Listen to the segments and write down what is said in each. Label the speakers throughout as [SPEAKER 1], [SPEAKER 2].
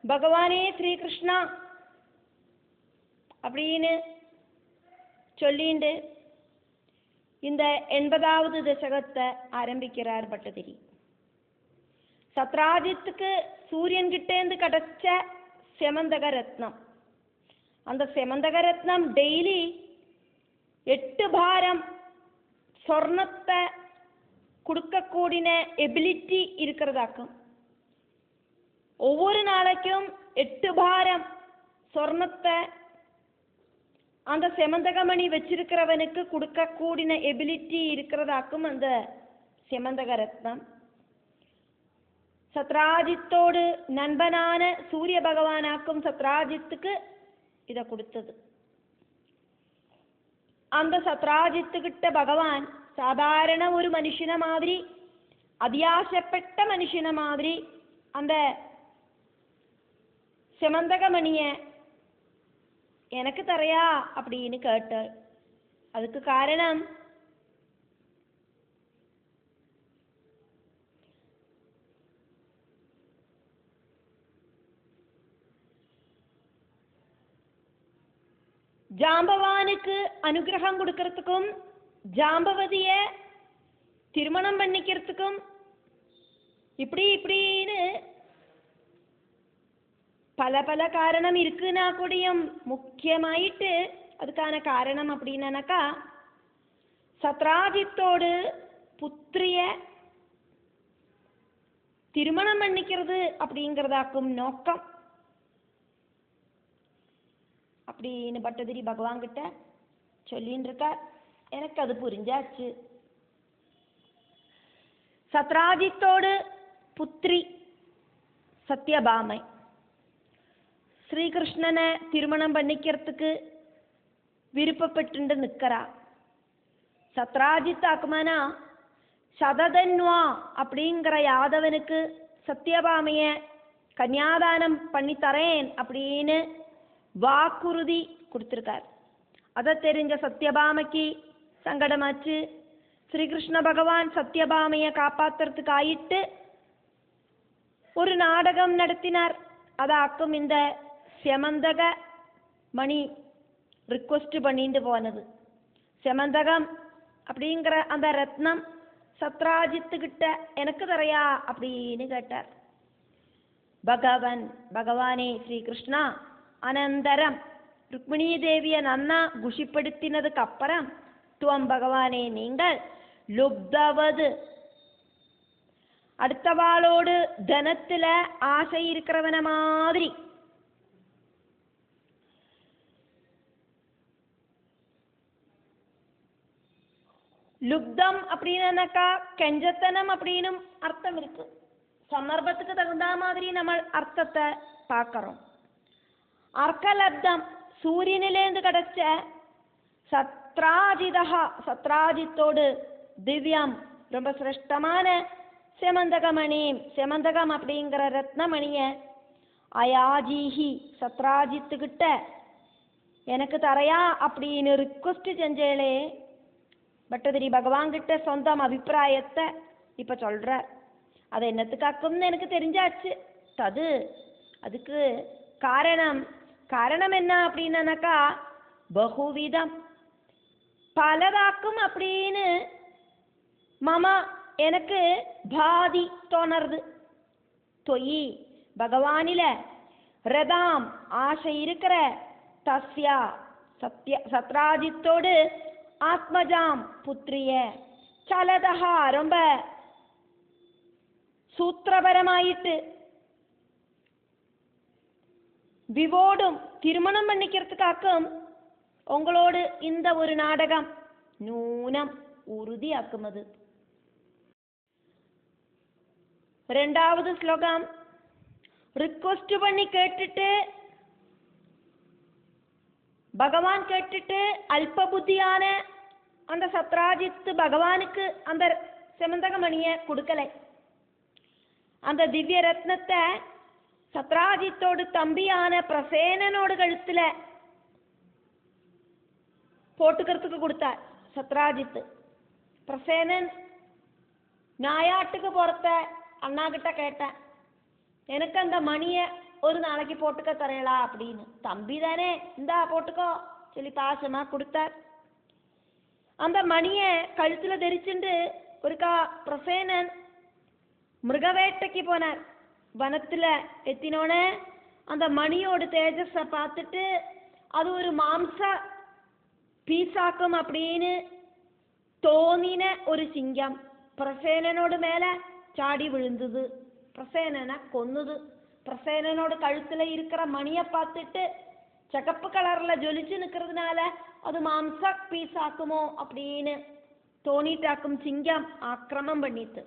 [SPEAKER 1] பகவானே ஸ்ரீகிருஷ்ணா அப்படின்னு சொல்லிண்டு இந்த 80வது தசகத்தை ஆரம்பிக்கிறார் பட்டதிரி. சத்ராஜித்துக்கு சூரியன் கிட்டேந்து கிடைச்ச செமந்தக ரத்னம். அந்த செமந்தக ரத்னம் டெய்லி 8 பாரம் சொர்ணத்தை கொடுக்கக்கூடிய எபிலிட்டி இருக்கிறதாக்கும். ஒவ்வொரு நாளைக்கும் 8 பாரம் சொர்ணத்தை அந்த செமந்தகமணி வச்சிருக்கிறவனுக்கு கொடுக்கக்கூடிய எபிலிட்டி இருக்கிறதாக்கும் அந்த செமந்தக ரத்னம். சத்ராஜித்தோடு நண்பனான சூரிய பகவானாக்கும் சத்ராஜித்துக்கு இதை கொடுத்தது. அந்த சத்ராஜித்துக்கிட்ட பகவான் சாதாரண ஒரு மனுஷன மாதிரி, அதியாசப்பட்ட மனுஷன மாதிரி அந்த செமந்தகமணிய எனக்கு தரையா அப்படின்னு கேட்டாள். அதுக்கு காரணம் ஜாம்பவானுக்கு அனுகிரகம் கொடுக்கறதுக்கும் ஜாம்பவதிய திருமணம் பண்ணிக்கிறதுக்கும் இப்படின்னு பல பல காரணம் இருக்குன்னா கூடியும் முக்கியமாயிட்டு அதுக்கான காரணம் அப்படின்னாக்கா சத்ராஜித்தோடு புத்திரிய திருமணம் பண்ணிக்கிறது அப்படிங்கிறதாக்கும் நோக்கம் அப்படின்னு பட்டதிரி பகவான் கிட்ட சொல்லின்னு இருக்கார். எனக்கு அது புரிஞ்சாச்சு. சத்ராஜித்தோடு புத்திரி சத்யபாமை ஸ்ரீகிருஷ்ணனை திருமணம் பண்ணிக்கிறதுக்கு விருப்பப்பட்டு நிற்கிறா. சத்ராஜித் ஆக்குமானா சததன்வா அப்படிங்கிற யாதவனுக்கு சத்யபாமைய கன்யாதானம் பண்ணி தரேன் அப்படின்னு வாக்குறுதி கொடுத்திருக்கார். அதை தெரிஞ்ச சத்யபாமைக்கு சங்கடமாச்சு. ஸ்ரீகிருஷ்ண பகவான் சத்யபாமைய காப்பாத்துறதுக்கு ஆயிட்டு ஒரு நாடகம் நடத்தினார். அதாக்கும் இந்த செமந்தக மணி ரிக்வெஸ்ட் பண்ணிட்டு போனது. செமந்தகம் அப்படிங்கிற அந்த ரத்னம் சத்ராஜித்துக்கிட்ட எனக்கு தரையா அப்படின்னு கேட்டார். பகவானே ஸ்ரீகிருஷ்ணா அனந்தரம் ருக்மிணி தேவிய நன்னா குஷிப்படுத்தினதுக்கு அப்புறம் துவம் பகவானே நீங்கள் லுப்தவது அடுத்தவாளோடு தனத்துல ஆசை இருக்கிறவன மாதிரி லுப்தம் அப்படின்னாக்கா கெஞ்சத்தனம் அப்படின்னு அர்த்தம் இருக்கு. சந்தர்ப்பத்துக்கு தகுந்த மாதிரி நம்ம அர்த்தத்தை பார்க்கிறோம். அர்க்கலப்தம் சூரியனிலேந்து கிடைச்ச சத்ராஜித்தோடு திவ்யம் ரொம்ப சிரேஷ்டமான செமந்தகமணி செமந்தகம் அப்படிங்கிற ரத்னமணிய அயாஜீஹி சத்ராஜித்துக்கிட்ட எனக்கு தரையா அப்படின்னு ரிக்வெஸ்ட் செஞ்சேளே. பட்டதிரி பகவான் கிட்ட சொந்தம் அபிப்பிராயத்தை இப்ப சொல்ற. அது என்னத்துக்காக்கும்னு எனக்கு தெரிஞ்சாச்சு. அதுக்கு காரணம் என்ன அப்படின்னாக்கா பகுவிதம் பலதாக்கும் அப்படின்னு மாமா எனக்கு பாதி தோணறது. தொயி பகவானில ரதாம் ஆசை இருக்கிற தஸ்யா சத்ராஜித்தோடு ஆத்மஜாம் புத்திரிய சலதஹா ரொம்ப சூத்திரபரமாயிட்டு விவோடும் திருமணம் பண்ணிக்கிறதுக்காக்கும் உங்களோடு இந்த ஒரு நாடகம் நூனம் உறுதியாக்குமது. 2வது ஸ்லோகம் ரிக்வெஸ்ட் பண்ணி கேட்டுட்டு பகவான் கேட்டுட்டு அல்ப புத்தியான அந்த சத்ராஜித்து பகவானுக்கு அந்த செமந்தகமணிய கொடுக்கலை. அந்த திவ்ய ரத்னத்தை சத்ராஜித்தோடு தம்பியான பிரசேனனோடு கழுத்துல போட்டுக்கிறதுக்கு கொடுத்தார் சத்ராஜித்து. பிரசேனன் நாயாட்டுக்கு போறத அண்ணா கிட்ட கேட்டேன். எனக்கு அந்த மணியை ஒரு நாளைக்கு போட்டுக்க தரையலா அப்படின்னு. தம்பி தானே, இந்தா போட்டுக்கோ சொல்லி பாசமா கொடுத்தார். அந்த மணியை கழுத்துல தரிச்சுண்டு ஒருக்கா பிரசேனன் மிருகவேட்டைக்கு போனார். வனத்துல எத்தினோடனே அந்த மணியோட தேஜஸை பார்த்துட்டு அது ஒரு மாംസ பீஸாக்கும் அப்படின்னு തോന്നിന ഒരു സിംഹം പ്രസേനനോട് മേലെ ചാടി വിഴുന്നത്, പ്രസേനനെ കൊന്നത്. പ്രസേനനോട് കഴുത്തിലെ ഇരിக்கிற മണിയെ பார்த்துட்டு ചകപ്പ് കളറിൽ ജ്വലിച്ചു നിൽക്കുന്നതിനാല അത് മാംസ പീസാക്കുമോ அப்படின்னு തോന്നിട്ടാക്കും സിംഹം ആക്രമം பண்ணிட்டு.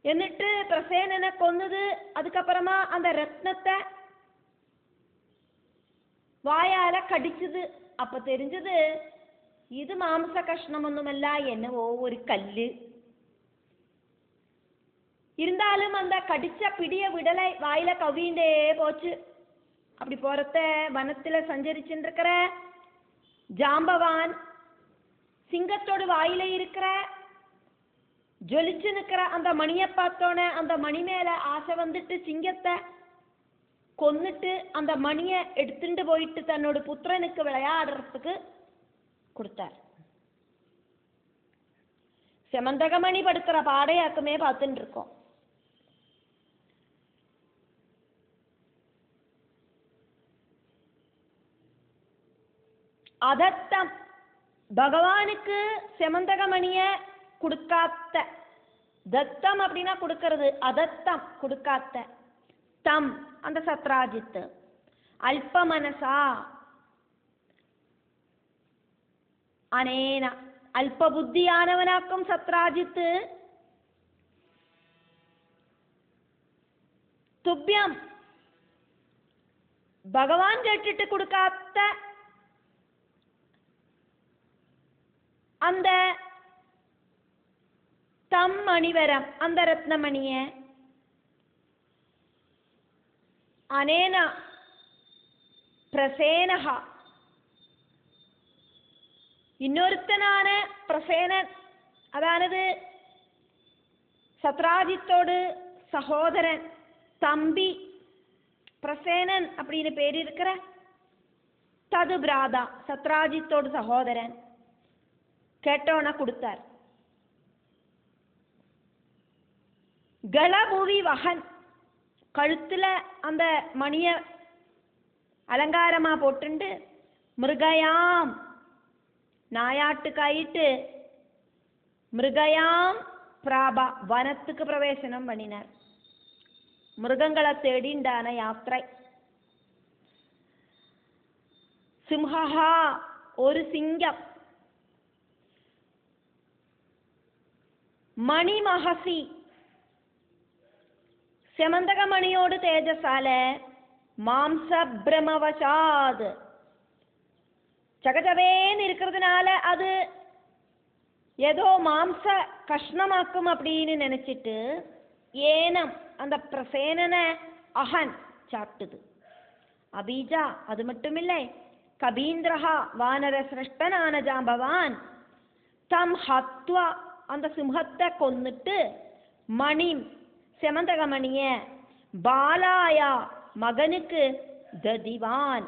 [SPEAKER 1] എന്നിട്ട് പ്രസേനനെ കൊന്നത്. அதுக்கப்புறமா அந்த ரத்னத்தை வாயால கடிச்சது. அப்ப தெரிஞ்சது இது மாംസ கஷ்ணமொന്നുമല്ല, என்னவோ ஒரு கல்லு. இருந்தாலும் அந்த கடிச்ச பிடிய விடலை, வாயில கவிண்டே போச்சு. அப்படி போறத வனத்துல சஞ்சரிச்சுட்டு இருக்கிற ஜாம்பவான் சிங்கத்தோட வாயில இருக்கிற ஜொலிச்சு நிற்கிற அந்த மணியை பார்த்தோன்னே அந்த மணி மேல ஆசை வந்துட்டு சிங்கத்தை கொன்னுட்டு அந்த மணியை எடுத்துட்டு போயிட்டு தன்னோட புத்திரனுக்கு விளையாடுறதுக்கு கொடுத்தார். செமந்தகமணி படுத்துற பாடையாக்குமே பார்த்துட்டு இருக்கோம். அதத்தம் பகவானுக்கு செமந்தகமணிய கொடுக்காத்த, தத்தம் அப்படின்னா கொடுக்கறது, அதத்தம் கொடுக்காத்த, தம் அந்த சத்ராஜித் அல்ப மனசா அனேன அல்பபுத்தியானவனாக்கும் சத்ராஜித் துப்பியம் பகவான் கேட்டுட்டு கொடுக்காத்த அந்த தம் மணிவரம் அந்த ரத்னமணிய அனேன பிரசேனஹா இன்னொருத்தனான பிரசேனன், அதானது சத்ராஜித்தோடு சகோதரன் தம்பி பிரசேனன் அப்படின்னு பேர் இருக்கிற தது பிராதா சத்ராஜித்தோடு சகோதரன் கேட்டோன கொடுத்தார். கலபுவி வகன் கழுத்துல அந்த மணிய அலங்காரமா போட்டுண்டு மிருகயாம் நாயாட்டுக்காயிட்டு மிருகயாம் பிராபா வனத்துக்கு பிரவேசனம் பண்ணினார். மிருகங்களை தேடிண்டான யாத்திரை. சிம்ஹா ஒரு சிங்கம், மணிமகசி செமந்தகமணியோடு தேஜசால மாம்ச பிரமவசாத் சகஜவேன்னு இருக்கிறதுனால அது ஏதோ மாம்ச கஷ்ணமாக்கும் அப்படின்னு நினைச்சிட்டு ஏனம் அந்த பிரசேனனை அகன் சாப்பிட்டுது. அபீஜா அது மட்டுமில்லை, கபீந்திரஹா வானர சிரஷ்டனான ஜாம்பவான் தம் ஹத்வா அந்த சிம்ஹத்தை கொன்னுட்டு மணி செமந்தகமணிய பாலாயா மகனுக்கு ததிவான்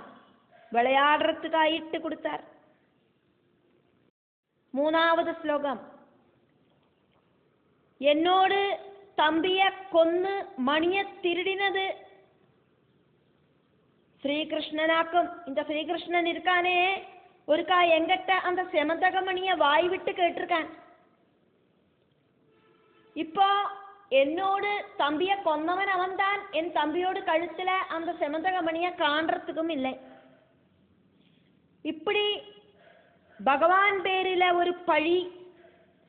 [SPEAKER 1] விளையாடுறதுக்காயிட்டு கொடுத்தார். மூணாவது ஸ்லோகம். என்னோடு தம்பிய கொன்னு மணிய திருடினது ஸ்ரீகிருஷ்ணனாக்கும். இந்த ஸ்ரீகிருஷ்ணன் இருக்கானே ஒருக்கா எங்கிட்ட அந்த செமந்தகமணிய வாய் விட்டு கேட்டிருக்கான். இப்போ என்னோடு தம்பிய கொன்னவன் அவன்தான். என் தம்பியோடு கழுத்துல அந்த செமந்தகமணிய காண்றதுக்கும் இல்லை. இப்படி பகவான் பேரில ஒரு பழி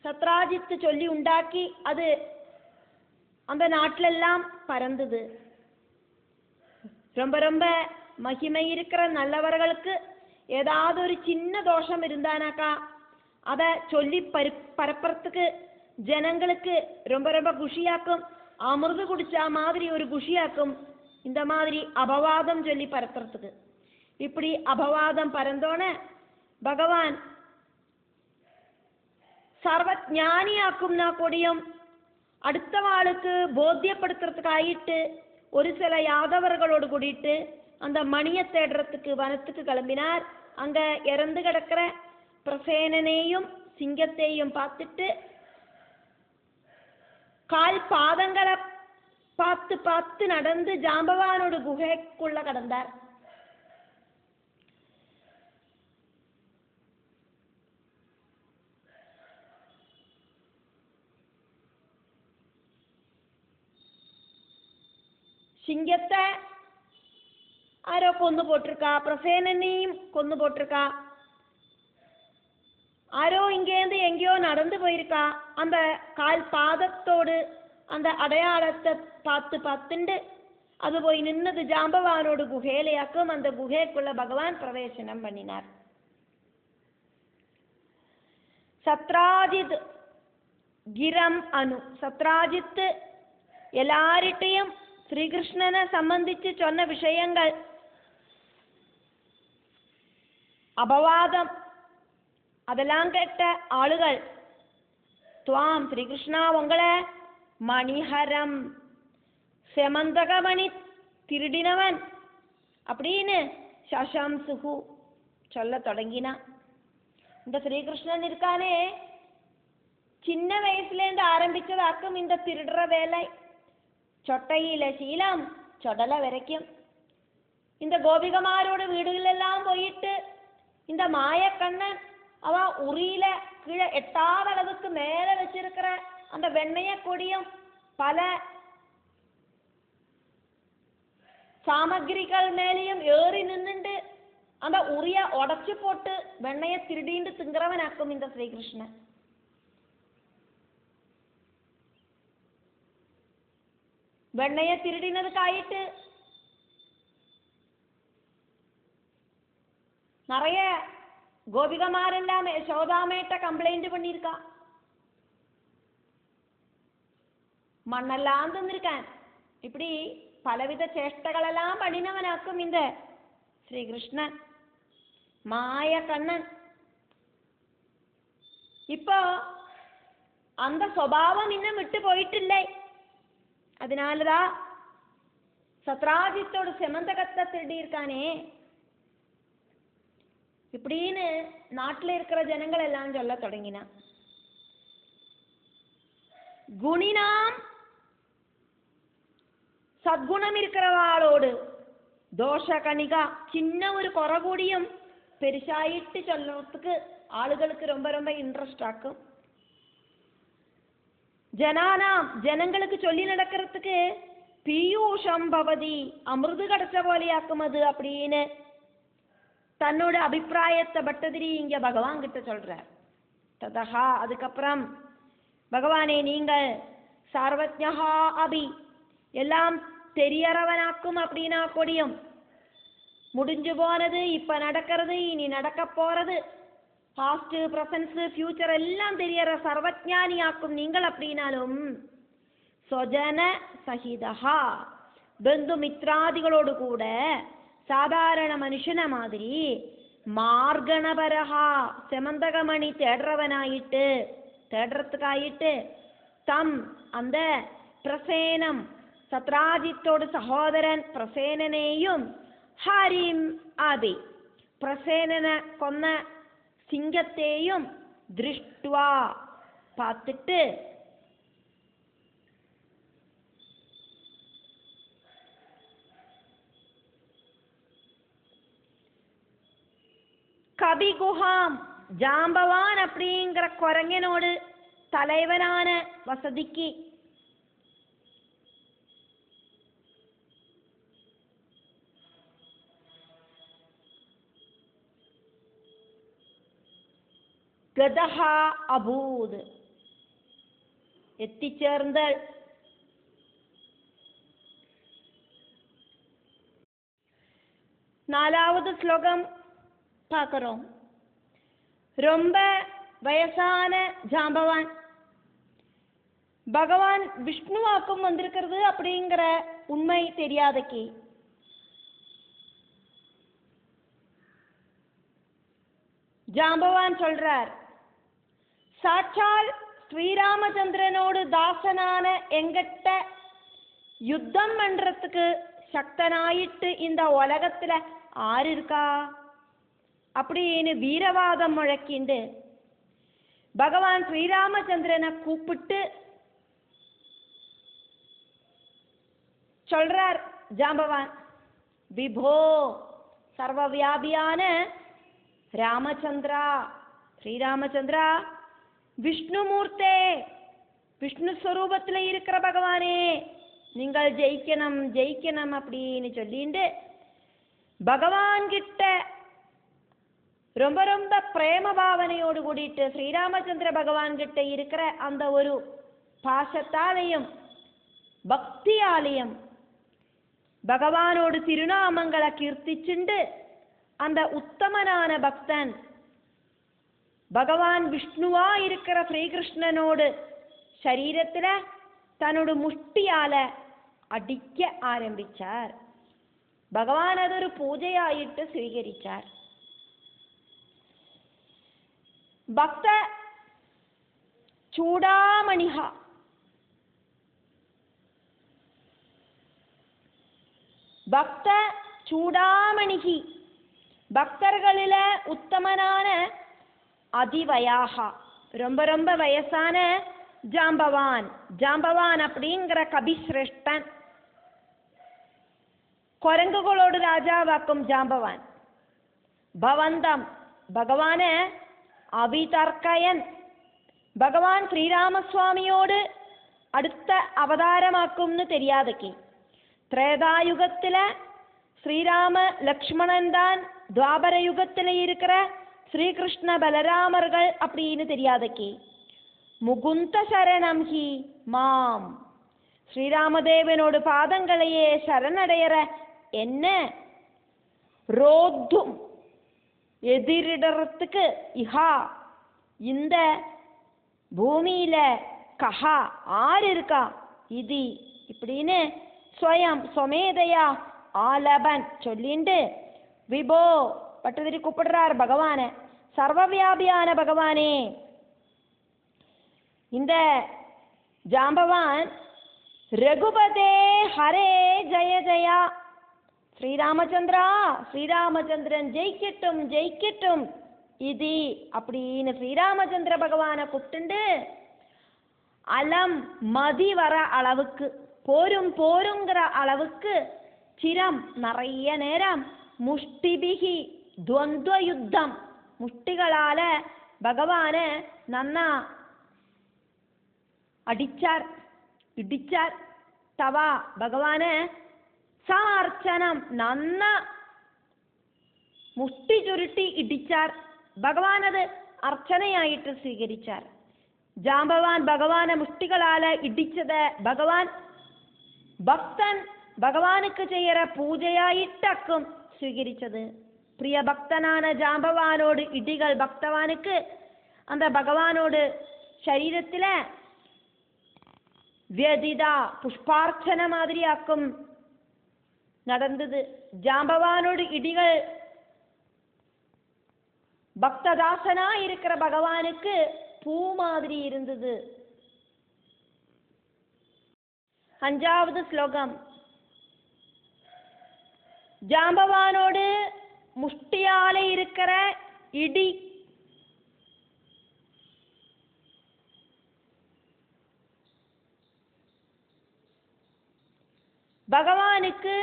[SPEAKER 1] சத்ராஜித்து சொல்லி உண்டாக்கி அது அந்த நாட்டிலெல்லாம் பறந்தது. ரொம்ப ரொம்ப மகிமை இருக்கிற நல்லவர்களுக்கு ஏதாவது ஒரு சின்ன தோஷம் இருந்தானாக்கா அதை சொல்லி பரப்புறதுக்கு ஜனங்களுக்கு ரொம்ப ரொம்ப குஷியாக்கும். அமிர்து குடிச்சா மாதிரி ஒரு குஷியாக்கும் இந்த மாதிரி அபவாதம் சொல்லி பரப்புறதுக்கு. இப்படி அபவாதம் பறந்தோன பகவான் சர்வஞானியாக்கும்னா கூடியும் அடுத்த வாளுக்கு போத்தியப்படுத்துறதுக்காயிட்டு ஒரு சில யாதவர்களோடு கூடிட்டு அந்த மணியை தேடுறதுக்கு வனத்துக்கு கிளம்பினார். அங்க இறந்து கிடக்கிற பிரசேனனையும் சிங்கத்தையும் பார்த்துட்டு கால் பாதங்களை பார்த்து பார்த்து நடந்து ஜாம்பவானோட குகைக்குள்ள கடந்தார். சிங்கத்தை ஆரோ கொண்டு போட்டிருக்கா, பிரசேனனையும் கொண்டு போட்டிருக்கா, ஆரோ இங்கேருந்து எங்கேயோ நடந்து போயிருக்கா. அந்த கால் பாதத்தோடு அந்த அடையாளத்தை பார்த்து பார்த்துண்டு அது போய் நின்னது ஜாம்பவானோட குகையிலையாக்கும். அந்த குகைக்குள்ள பகவான் பிரவேசனம் பண்ணினார். சத்ராஜித் கிரம் அனு, சத்ராஜித் எல்லார்கிட்டையும் ஸ்ரீகிருஷ்ணனை சம்பந்திச்சு சொன்ன விஷயங்கள், அபவாதம் அதெல்லாம் கேட்ட ஆளுகள் துவாம் ஸ்ரீகிருஷ்ணா உங்களை மணிஹரம் செமந்தகமணி திருடினவன் அப்படின்னு சசம்சுகு சொல்ல தொடங்கினா. இந்த ஸ்ரீகிருஷ்ணன் இருக்கானே சின்ன வயசுலேருந்து ஆரம்பிச்சதாக்கும் இந்த திருடுற வேலை. சொட்டையில சீலம் சொடலை வரைக்கும் இந்த கோபிகமாரோட வீடுகளெல்லாம் போயிட்டு இந்த மாயக்கண்ணன் அவ உரியில கீழே எட்டாத அளவுக்கு மேல வச்சிருக்கிற அந்த வெண்ணைய கொடியும் பல சாமகிரிகள் மேலேயும் ஏறி நின்றுண்டு அந்த உரிய உடச்சு போட்டு வெண்ணைய திருடிண்டு திங்கிறவனாக்கும் இந்த ஸ்ரீகிருஷ்ணன். வெண்ணைய திருடினதுக்காயிட்டு நிறைய கோபிகமாரெல்லாம் யசோதாமேட்ட கம்ப்ளைண்ட் பண்ணியிருக்கா. மண்ணெல்லாம் தந்திருக்கான். இப்படி பலவித சேஷ்டகளெல்லாம் பண்ணினவனாக்கும் இந்த ஸ்ரீகிருஷ்ணன் மாய கண்ணன். இப்போ அந்த சுபாவம் இன்னும் விட்டு போயிட்டில்லை. அதனாலதான் சத்ராஜித்தோட செமந்தகத்தை திருடி இருக்கானே இப்படின்னு நாட்டில் இருக்கிற ஜனங்கள் எல்லாம் சொல்ல தொடங்கினா. குணினாம் சத்குணம் இருக்கிறவாளோடு தோஷ கணிகா சின்ன ஒரு குறை கூடியும் பெருசாயிட்டு சொல்றதுக்கு ஆளுகளுக்கு ரொம்ப ரொம்ப இன்ட்ரெஸ்ட் ஆக்கும். ஜனானாம் ஜனங்களுக்கு சொல்லி நடக்கிறதுக்கு பீயூஷம் பவதி அமிர்து கிடைச்ச போலையாக்கும் அது அப்படின்னு தன்னோட அபிப்பிராயத்தை பட்டதிரி இங்க பகவான் கிட்ட சொல்றார். ததஹா அதுக்கப்புறம் பகவானே நீங்கள் சார்வத்யஹா அபி எல்லாம் தெரியறவனாக்கும் அப்படின்னா கொடியும் முடிஞ்சு போனது இப்ப நடக்கிறது இனி நடக்க போறது பாஸ்ட் பிரசன்ஸ் ஃபியூச்சர் எல்லாம் தெரியற சர்வஜானியாக்கும் நீங்கள் அப்படின்னாலும் சொஜன சகிதஹா பந்து மித்ராதிகளோடு கூட சாதாரண மனுஷன மாதிரி மார்கணபரஹா செமந்தகமணி தேடுறதுக்காயிட்டு தம் அந்த பிரசேனம் சத்ராஜித்தோடு சகோதரன் பிரசேனனையும் ஹரிம் அபி பிரசேனனை கொன்ன சிங்கத்தையும் திருஷ்டுவா பார்த்துட்டு கபிகுஹாம் ஜாம்பவான் அப்படிங்கிற குரங்கனோடு தலைவனான வசதிக்கு கதஹா அபூத் எத்திச்சேர்ந்த நாலாவது ஸ்லோகம் பார்க்கிறோம். ரொம்ப வயசான ஜாம்பவான் பகவான் விஷ்ணுவாக்கும் வந்திருக்கிறது அப்படிங்கிற உண்மை தெரியாதக்கு ஜாம்பவான் சொல்றார், சாட்சால் ஸ்ரீராமச்சந்திரனோடு தாசனான எங்கிட்ட யுத்தம் பண்றதுக்கு சக்தனாயிட்டு இந்த உலகத்துல ஆறு இருக்கா அப்படின்னு வீரவாதம் முழக்கிண்டு பகவான் ஸ்ரீராமச்சந்திரனை கூப்பிட்டு சொல்றார் ஜாம்பவான், விபோ சர்வவியாபியான ராமச்சந்திரா, ஸ்ரீராமச்சந்திரா, விஷ்ணுமூர்த்தே, விஷ்ணு ஸ்வரூபத்தில் இருக்கிற பகவானே, நீங்கள் ஜெயிக்கணும் ஜெயிக்கணும் அப்படின்னு சொல்லிட்டு பகவான் கிட்ட ரொம்ப ரொம்ப பிரேம பாவனையோடு கூடிட்டு ஸ்ரீராமச்சந்திர பகவான் கிட்ட இருக்கிற அந்த ஒரு பாசத்தாலையும் பக்தியாலையும் பகவானோடு திருநாமங்களை கீர்த்திச்சுண்டு அந்த உத்தமனான பக்தன் பகவான் விஷ்ணுவா இருக்கிற ஸ்ரீகிருஷ்ணனோடு சரீரத்துல தன்னோட முஷ்டியால அடிக்க ஆரம்பிச்சார். பகவான் அതൊരു பூஜையாயிட்டு സ്വീകരിച്ചാர். பக்த சூடாமணிஹ, பக்த சூடாமணிகி, பக்தர்களில உத்தமனான அதிவயாக, ரொம்ப ரொம்ப வயசான ஜாம்பவான். ஜாம்பவான் அப்படிங்கிற கபிசிரேஷ்டன், குரங்குகளோடு ராஜாவாக்கும் ஜாம்பவான். பவந்தம், பகவான அபிதர்க்கயன், பகவான் ஸ்ரீராமசுவாமியோடு அடுத்த அவதாரமாக்கும்னு தெரியாதக்கி. திரேதாயுகத்துல ஸ்ரீராம லக்ஷ்மணன் தான், துவாபர யுகத்துல இருக்கிற ஸ்ரீகிருஷ்ண பலராமர்கள் அப்படின்னு தெரியாதக்கி. முகுந்த சரணம் ஹி மாம், ஸ்ரீராமதேவனோடு பாதங்களையே சரணடையற என்ன ரோத்தும் எதிரிடறதுக்கு இஹா இந்த பூமியில கஹா ஆறு இருக்கா இது இப்படின்னு ஸ்வயம் சொமேதையா ஆலபன் சொல்லிண்டு விபோ பட்டதிரி கூப்பிடுறார் பகவான. சர்வவியாபியான பகவானே, இந்த ஜாம்பவான் ரகுபதே ஹரே ஜெய ஜெயா, ஸ்ரீராமச்சந்திரா, ஸ்ரீராமச்சந்திரன் ஜெயிக்கட்டும் ஜெயிக்கட்டும் இது அப்படின்னு ஸ்ரீராமச்சந்திர பகவானை கூப்பிட்டு அலம் மதி வர அளவுக்கு, போரும் போருங்கிற அளவுக்கு சிரம் நிறைய நேரம் முஷ்டிபிகி துவந்த யுத்தம், முஷ்டிகளால பகவான நன்னா அடிச்சார் இடிச்சார். தவா பகவான சார்ச்சனம் நன்னா മുഷ്ടി ചുരുട്ടി ഇടിച്ചാർ. ഭഗവാൻ അത് അർച്ചനയായിട്ട് സ്വീകരിച്ചാർ. ജാമ്പവാൻ ഭഗവാനെ മുഷ്ടികളാല് ഇടിച്ചത് ഭഗവാൻ ഭക്തൻ ഭഗവാനുക്ക് ചെയ്യற പൂജയായിട്ടക്കും സ്വീകരിച്ചത്. പ്രിയ ഭക്തനാണ് ജാമ്പവാനോട് ഇടികൾ ഭക്തവാനുക്ക് அந்த பகவானோடு ശരീരത്തിലെ വ്യതിത പുഷ്പാർച്ചന മാതിരിയാക്കും നടന്നത്. ஜாம்பவானோடு இடிகள் பக்ததாசனா இருக்கிற பகவானுக்கு பூ மாதிரி இருந்தது. 5வது ஸ்லோகம். ஜாம்பவானோடு முஷ்டியால இருக்கிற இடி பகவானுக்கு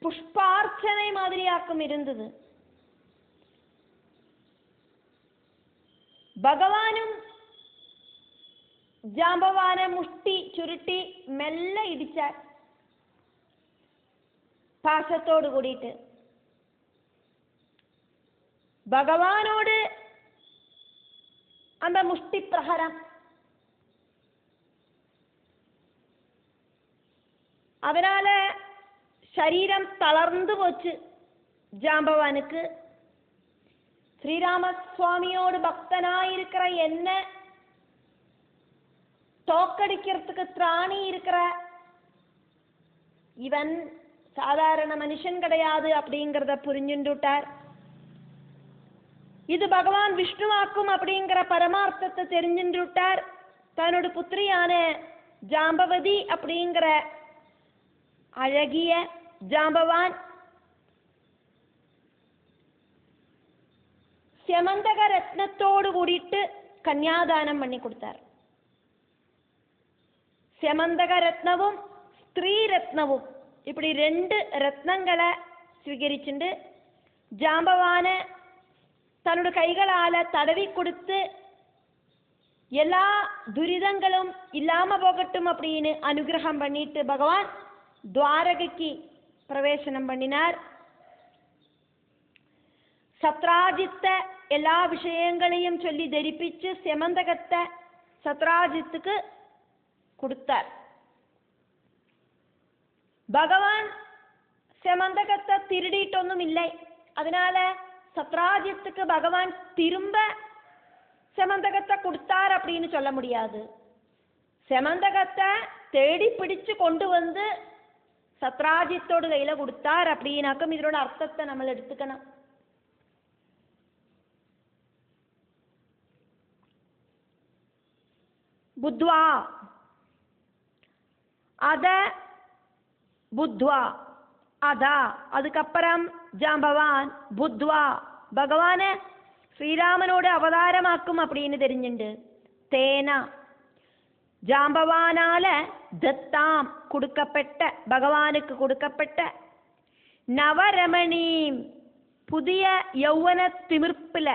[SPEAKER 1] புஷ்பார்ச்சனை மாதிரியாக்கும் இருந்தது. ഭഗവാനും ജാമ്പവാനെ മുഷ്ടി ചുരുട്ടി മെല്ലെ ഇടിച്ചാൽ പാശത്തോട് കൂടിയിട്ട് ഭഗവാനോട് அந்த முஷ்டி பிரஹரம் அதனால சரீரம் தளர்ந்து போச்சு ஜாம்பவானுக்கு. ஸ்ரீராமசுவாமியோடு பக்தனாயிருக்கிற என்ன தோக்கடிக்கிறதுக்கு திராணி இருக்கிற இவன் சாதாரண மனுஷன் கிடையாது அப்படிங்கிறத புரிஞ்சுட்டார். இது பகவான் விஷ்ணுவாக்கும் அப்படிங்கிற பரமார்த்தத்தை தெரிஞ்சுட்டார். தன்னோட புத்திரியான ஜாம்பவதி அப்படிங்கிற அழகிய ஜாம்பவான் செமந்தக ரத்னத்தோடு கூடிட்டு கன்யாதானம் பண்ணி கொடுத்தார். செமந்தக ரத்னவும் ஸ்திரீ ரத்னவும் இப்படி 2 ரத்னங்களை സ്വീകരിച്ചിട്ട് ஜாம்பவான தன்னோட கைகளால தடவி கொடுத்து எல்லா துரிதங்களும் இல்லாம போகட்டும் அப்படின்னு அனுகிரகம் பண்ணிட்டு பகவான் துவாரகைக்கு பிரவேசனம் பண்ணினார். சத்ராஜித்த எல்லா விஷயங்களையும் சொல்லி தரிப்பிச்சு செமந்தகத்தை சத்ராஜித்துக்கு கொடுத்தார். பகவான் செமந்தகத்தை திருடிட்டொன்னும் இல்லை. அதனால சத்ராஜித்துக்கு பகவான் திரும்ப செமந்தகத்தை கொடுத்தார் அப்படின்னு சொல்ல முடியாது. செமந்தகத்தை தேடி பிடிச்சு கொண்டு வந்து சத்ராஜித்தோட கையில கொடுத்தார் அப்படின்னாக்கும் இதோட அர்த்தத்தை நம்ம எடுத்துக்கணும். புத்வா அத புத்வா அதா அதுக்கப்புறம் ஜாம்பவான் புத்வா பகவான ஸ்ரீராமனோட அவதாரமாக்கும் அப்படின்னு தெரிஞ்சுண்டு தேனா ஜாம்பவானால தத்தாம் கொடுக்கப்பட்ட பகவானுக்கு கொடுக்கப்பட்ட நவரமணீம் புதிய யௌவன திமிர்ப்புல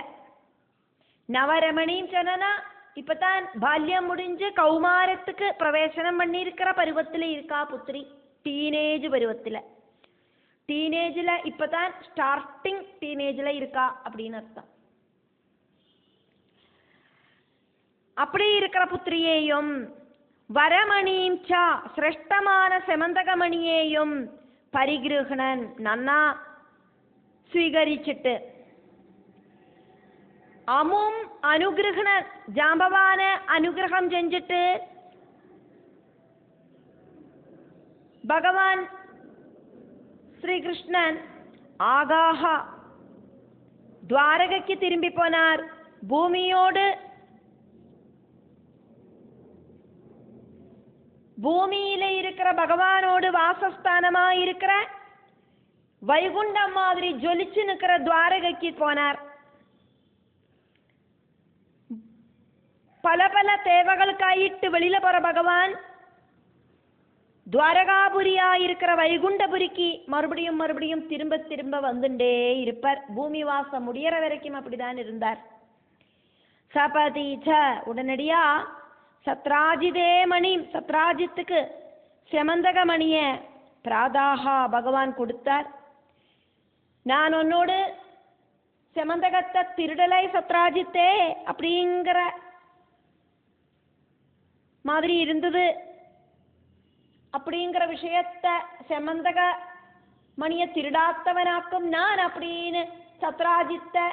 [SPEAKER 1] நவரமணீம் சொன்னா இப்பதான் பால்யம் முடிஞ்சு கௌமாரத்துக்கு பிரவேசனம் பண்ணியிருக்கிற பருவத்தில் இருக்கா புத்திரி. டீனேஜ் பருவத்தில் டீனேஜில் இப்பதான் ஸ்டார்டிங் டீனேஜில் இருக்கா அப்படின்னு அர்த்தம். அப்படி இருக்கிற புத்திரியையும் வரமணியும் சா சிரேஷ்டமான செமந்தகமணியையும் பரிகிருஹணன் நன்னா സ്വീകരിച്ചിട്ട് അമും അനുഗ്രഹണ ജാമ്പവാന് അനുഗ്രഹം ചെഞ്ചിട്ട് ഭഗവാൻ ശ്രീകൃഷ്ണൻ ആകാഹ ദ്വാരകയ്ക്ക് തിരുമ്പിപ്പോനാർ. ഭൂമിയോട് பூமியில இருக்கிற பகவானோடு வாசஸ்தானமா இருக்கிற வைகுண்டம் மாதிரி ஜொலிச்சு நிற்கிற துவாரகைக்கு போனார். பல பல தேவைகளுக்காயிட்டு வெளியில போற பகவான் துவாரகாபுரியா இருக்கிற வைகுண்டபுரிக்கு மறுபடியும் மறுபடியும் திரும்ப திரும்ப வந்துட்டே இருப்பார். பூமி வாசம் முடியற வரைக்கும் அப்படிதான் இருந்தார். சபதீச்ச உடனடியா சத்ராஜிதே மணி சத்ராஜித்துக்கு செமந்தக மணிய பிராதாகா பகவான் கொடுத்தார். நான் உன்னோடு செமந்தகத்தை திருடலை சத்ராஜித்தே அப்படிங்கிற மாதிரி இருந்தது. அப்படிங்கிற விஷயத்தை செமந்தக மணிய திருடாத்தவனாக்கும் நான் அப்படின்னு சத்ராஜித்தை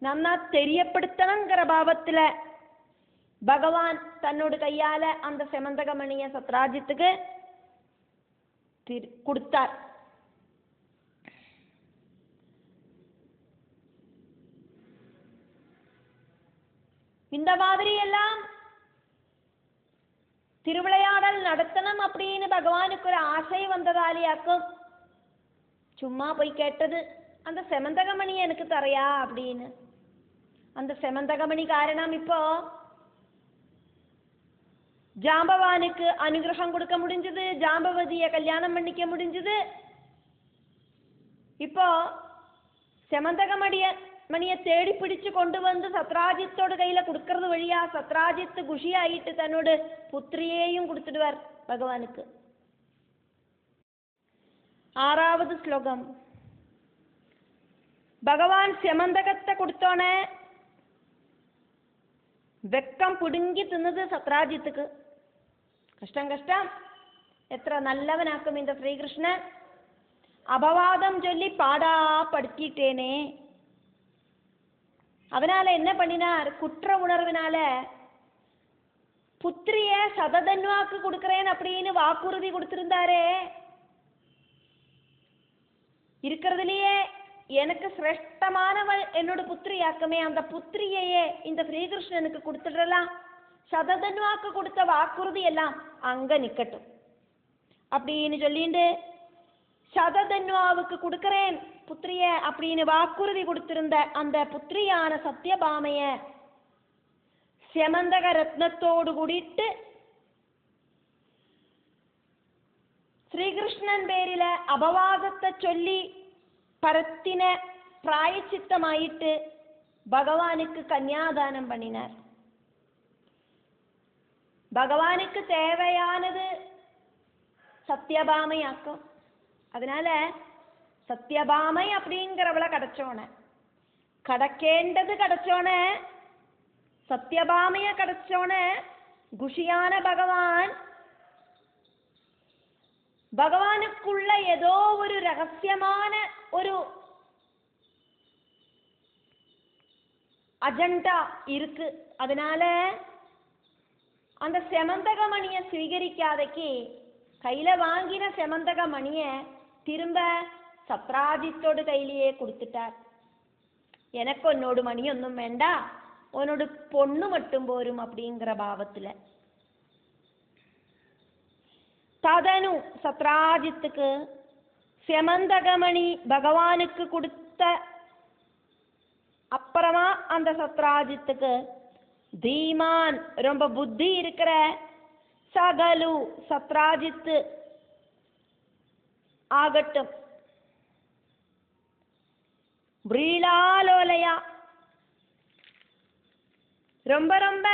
[SPEAKER 1] நன்னா தெரியப்படுத்தணுங்கிற பாவத்தில் பகவான் தன்னோட கையால அந்த செமந்தக மணிய சத்ராஜித்துக்கு கொடுத்தார். இந்த மாதிரி எல்லாம் திருவிளையாடல் நடத்தணும் அப்படின்னு பகவானுக்கு ஒரு ஆசை வந்ததாலேயாக்கும் சும்மா போய் கேட்டது அந்த செமந்தகமணி எனக்கு தரையா அப்படின்னு. அந்த செமந்தகமணி காரணம் இப்போ ஜாம்பவானுக்கு அனுகிரகம் கொடுக்க முடிஞ்சது, ஜாம்பவதியை கல்யாணம் பண்ணிக்க முடிஞ்சது. இப்போ செமந்தகமணியை தேடி பிடிச்சு கொண்டு வந்து சத்ராஜித்தோட கையில கொடுக்கறது வழியா சத்ராஜித் குஷியாயிட்டு தன்னோட புத்திரியையும் கொடுத்துடுவார் பகவானுக்கு. 6வது ஸ்லோகம். பகவான் செமந்தகத்தை கொடுத்தோனே வெக்கம் புடுங்கி தின்னது சத்ராஜித்துக்கு. கஷ்டம் கஷ்டம், எത്ര நல்லவனாக்கும் இந்த ஸ்ரீகிருஷ்ணன். அபவாதம் சொல்லி பாடா படுத்திட்டேனே. அதனால என்ன பண்ணினார், குற்ற உணர்வினால புத்திரிய சததன்வாக்கு கொடுக்கிறேன் அப்படின்னு வாக்குறுதி கொடுத்திருந்தாரே. இருக்கிறதுலயே எனக்கு சிரேஷ்டமானவள் என்னோட புத்திரியாக்குமே, அந்த புத்திரியையே இந்த ஸ்ரீகிருஷ்ணனுக்கு கொடுத்துடலாம். சததன்வாக்கு கொடுத்த வாக்குறுதி எல்லாம் அங்க நிக்கட்டும் அப்படின்னு சொல்லிட்டு சததன்வாவுக்கு கொடுக்கிறேன் புத்திரிய அப்படின்னு வாக்குறுதி கொடுத்திருந்த அந்த புத்திரியான சத்யபாமைய செமந்தக ரத்னத்தோடு கூடிட்டு ശ്രീകൃഷ്ണൻ പേരില് അപവാദത്തെ ചൊല്ലി പരത്തിന പ്രായച്ചിത്തമായിട്ട് ഭഗവാനുക്ക് കന്യാദാനം പണിനാർ. ഭഗവാനുക്ക് தேவையானது சத்யபாமையாக்கும். அதனால சத்யபாமை அப்படிங்கிறவளை கிடைச்சோன, கடக்கேண்டது கிடைச்சோன, சத்யபாமைய கிடைச்சோன குஷியான பகவானுக்குள்ள ஏதோ ஒரு ரகசியமான ஒரு அஜெண்டா இருக்கு. அதனால அந்த செமந்தக மணியை ஸ்வீகரிக்காதக்கு கையில வாங்கின செமந்தக மணிய திரும்ப சத்ராஜித்தோடு கையிலேயே கொடுத்துட்டார். எனக்கு உன்னோடு மணி ஒன்றும் வேண்டா, உன்னோடு பொண்ணு மட்டும் போரும் அப்படிங்கிற பாவத்துல. ததனு சத்ராஜித்துக்கு செமந்தகமணி பகவானுக்கு கொடுத்த அப்புறமா அந்த சத்ராஜித்துக்கு தீமான் ரொம்ப புத்தி இருக்கிற சகலு சத்ராஜித்து ஆகட்டும் விரீலாலோலையா ரொம்ப ரொம்ப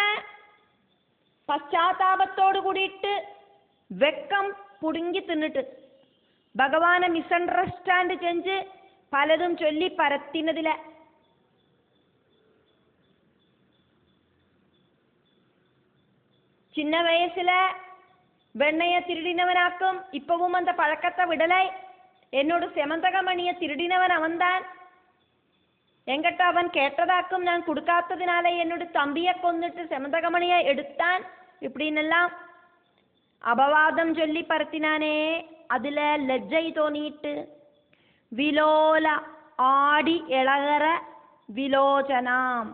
[SPEAKER 1] பശ്ചാത്താപത്തോடு கூடிட்டு வெக்கம் புடுங்கி தின்னுட்டு பகவானை மிஸ் அண்டர்ஸ்டாண்ட் செஞ்சு பலதும் சொல்லி பரத்தினதில சின்ன வயசுல வெண்ணைய திருடினவனாக்கும், இப்பவும் அந்த பழக்கத்தை விடலை. என்னோட செமந்தகமணிய திருடினவன் அவன்தான். எங்கிட்ட அவன் கேட்டதாக்கும், நான் கொடுக்காததுனால என்னோட தம்பியை கொன்னுட்டு செமந்தகமணியை எடுத்தான் இப்படின்னெல்லாம் அபவாதம் சொல்லி பரத்தினானே. அதுல லஜ்ஜை தோணிட்டு விலோல ஆடி இழகிற விலோச்சனாம்,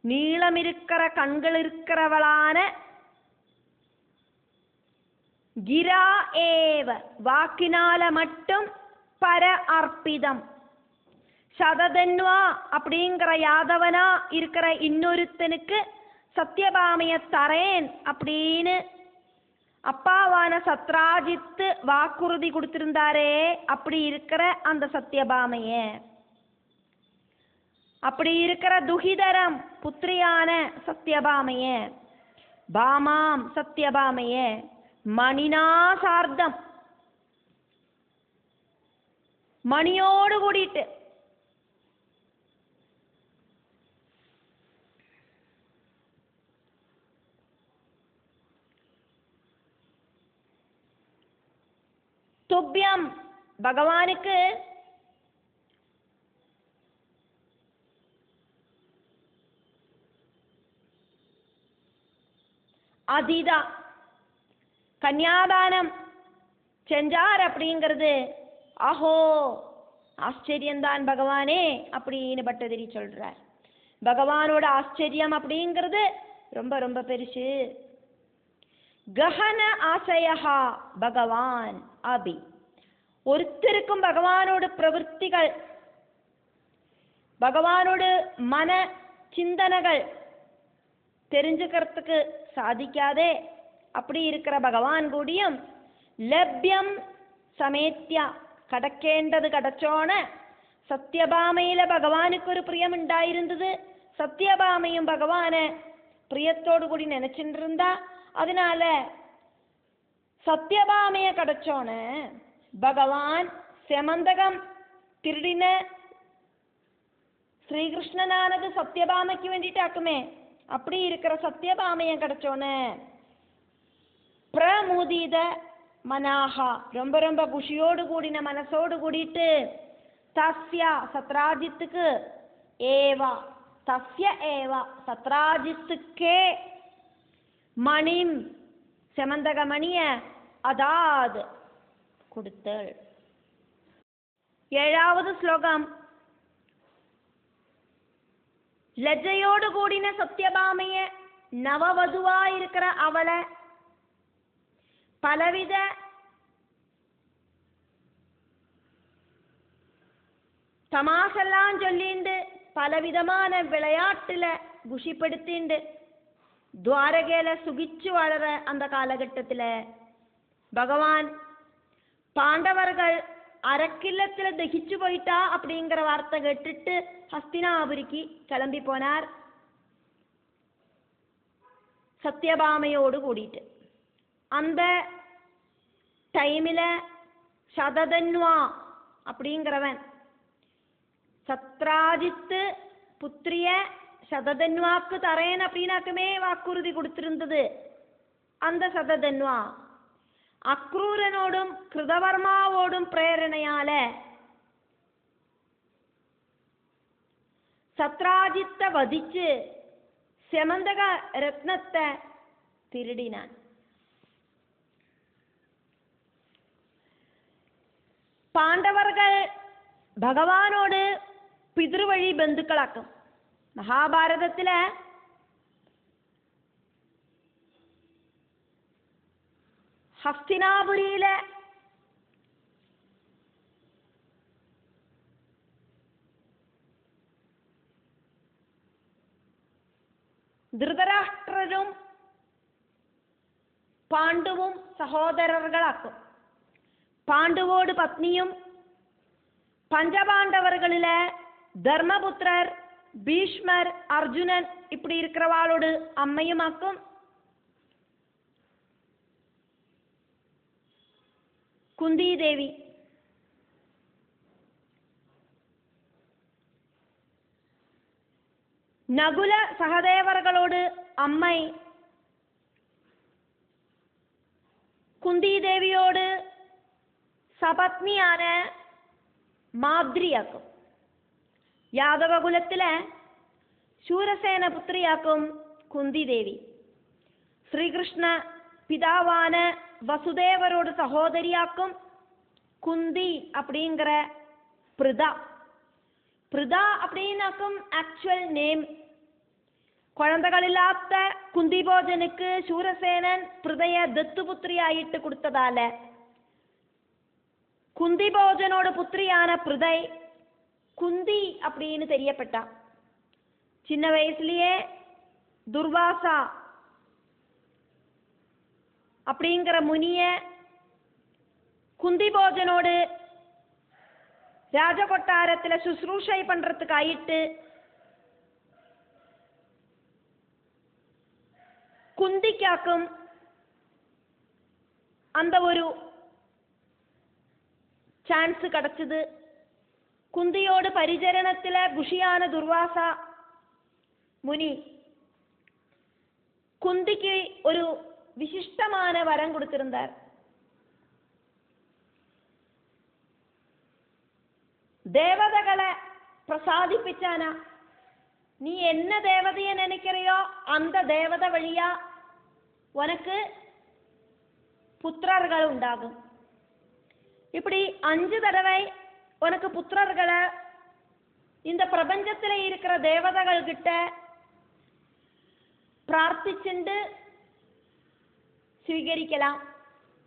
[SPEAKER 1] நீளம் இருக்கிற கண்கள் இருக்கிறவளான கிரா ஏவ வாக்கினால மட்டும் பர அர்ப்பிதம் சததன்வா அப்படிங்கிற யாதவனா இருக்கிற இன்னொருத்தனுக்கு சத்யபாமைய தரேன் அப்படின்னு அப்பாவான சத்ராஜித்து வாக்குறுதி கொடுத்திருந்தாரே. அப்படி இருக்கிற அந்த சத்யபாமைய, அப்படி இருக்கிற துஹிதரம் புத்திரியான சத்யபாமைய, பாமாம் சத்யபாமைய மணினா சார்த்தம் மணியோடு கூடிட்டு துப்பியம் பகவானுக்கு அதிதா கன்யாதானம் செஞ்சார் அப்படிங்கிறது ஆஹோ ஆச்சரியம்தான் பகவானே அப்படின்னு பட்டதிரி சொல்றார். பகவானோட ஆச்சரியம் அப்படிங்கிறது ரொம்ப ரொம்ப பெருசு. கஹன ஆசையா பகவான் அபி, ஒருத்தருக்கும் பகவானோட பிரவൃத்திகள் பகவானோட மன சிந்தனைகள் தெரிஞ்சுக்கிறதுக்கு சாதிக்காதே. அப்படி இருக்கிற பகவான் கூடியும் லப்யம் சமேத்யா கடக்கேண்டது கடச்சோன சத்யபாமையில பகவானுக்கு ஒரு பிரியம் உண்டாயிருந்தது. சத்யபாமையும் பகவானை பிரியத்தோடு கூடி நினைச்சுட்டு இருந்தா. அதனால சத்யபாமைய கடச்சோன பகவான் செமந்தகம் திருடின ஸ்ரீகிருஷ்ணனானது சத்யபாமைக்கு வேண்டிட்டாக்குமே. அப்படி இருக்கிற சத்யபாமைய கிடைச்சோன பிரமுதித மனாகா ரொம்ப ரொம்ப குஷியோடு கூடின மனசோடு கூடிட்டு தஸ்யா சத்ராஜித்துக்கு ஏவா தஸ்ய ஏவா சத்ராஜித்துக்கே மணிம் செமந்தக மணிய அதாது கொடுத்தல். 7வது ஸ்லோகம். லஜ்ஜையோடு கூடின சத்யபாமைய நவவதுவா இருக்கிற அவளை பலவித தமாசெல்லாம் சொல்லிண்டு பலவிதமான விளையாட்டுல குஷிப்படுத்திண்டு துவாரகையில சுகிச்சு வாழற அந்த காலகட்டத்துல பகவான் பாண்டவர்கள் அரக்கில்லத்துல தகிச்சு போயிட்டா அப்படிங்கிற வார்த்தை கேட்டுட்டு ஹஸ்தினாபுரிக்கு கிளம்பி போனார் சத்யபாமையோடு கூடிட்டு. அந்த டைமில் சததன்வா அப்படிங்கிறவன் சத்ராஜித்து புத்திரிய சததன்வாக்கு தரேன் அப்படின்னாக்குமே வாக்குறுதி கொடுத்திருந்தது. அந்த சததன்வா அக்ரூரனோடும் கிருதவர்மாவோடும் பிரேரணையால சத்ராஜித்தை வதிச்சு செமந்தக ரத்னத்தை திருடினான். பாண்டவர்கள் பகவானோடு பிதிருவழி பந்துக்களாக்கும். மகாபாரதத்தில் ஹஸ்தினாபுரியில ധൃതരാഷ്ട്രരും പാണ്ഡുവും സഹോദരர்களாക്കും. പാണ്ഡുவோடு പത്നിയും பஞ்சபாண்டவர்களில தர்மபுத்திரர் பீஷ்மர் அர்ஜுனன் இப்படி இருக்கிறவாளோடு அம்மையுமாக்கும். குந்தி தேவி நகுல சகதேவர்களோடு அம்மை குந்தி தேவியோடு சபத்னியான മാദ്രിയാക്കും. യാദവകുലത്തിലെ ശൂരസേന പുത്രിയാക്കും കുന്തി ദേവി. ശ്രീകൃഷ്ണ പിതാവാன வசுதேவரோட சகோதரியாக்கும் குந்தி அப்படிங்கிற பிருதா. Pritha அப்படின்னாக்கும் actual name. குழந்தைகளில்லாத குந்திபோஜனுக்கு சூரசேனன் பிருதைய தத்துபுத்திரியாயிட்டு கொடுத்ததால குந்திபோஜனோட புத்திரியான பிருதை குந்தி அப்படின்னு தெரியப்பட்டா. சின்ன வயசுலயே துர்வாசா அப்படிங்கிற முனிய குந்திபோஜனோடு ராஜகொட்டாரத்தில் சுശ്രൂஷை பண்றதுக்கு ஆயிட்டு குந்திக்காக்கும் அந்த ஒரு சான்ஸ் கிடைச்சது. குந்தியோடு പരിചരണത്തില குஷியான துர்வாசா முனி குந்திக்கு ஒரு விசிஷ்டமான வரம் கொடுத்திருந்தார். தேவதைகளை பிரசாதிப்பிச்சானா, நீ என்ன தேவதையை நினைக்கிறையோ அந்த தேவதை வழியா உனக்கு புத்திரர்கள் உண்டாகும். இப்படி 5 தடவை உனக்கு புத்திரர்களை இந்த பிரபஞ்சத்தில் இருக்கிற தேவதைகள் கிட்ட பிரார்த்திச்சுண்டு സ്വീകരിக்கலாம்.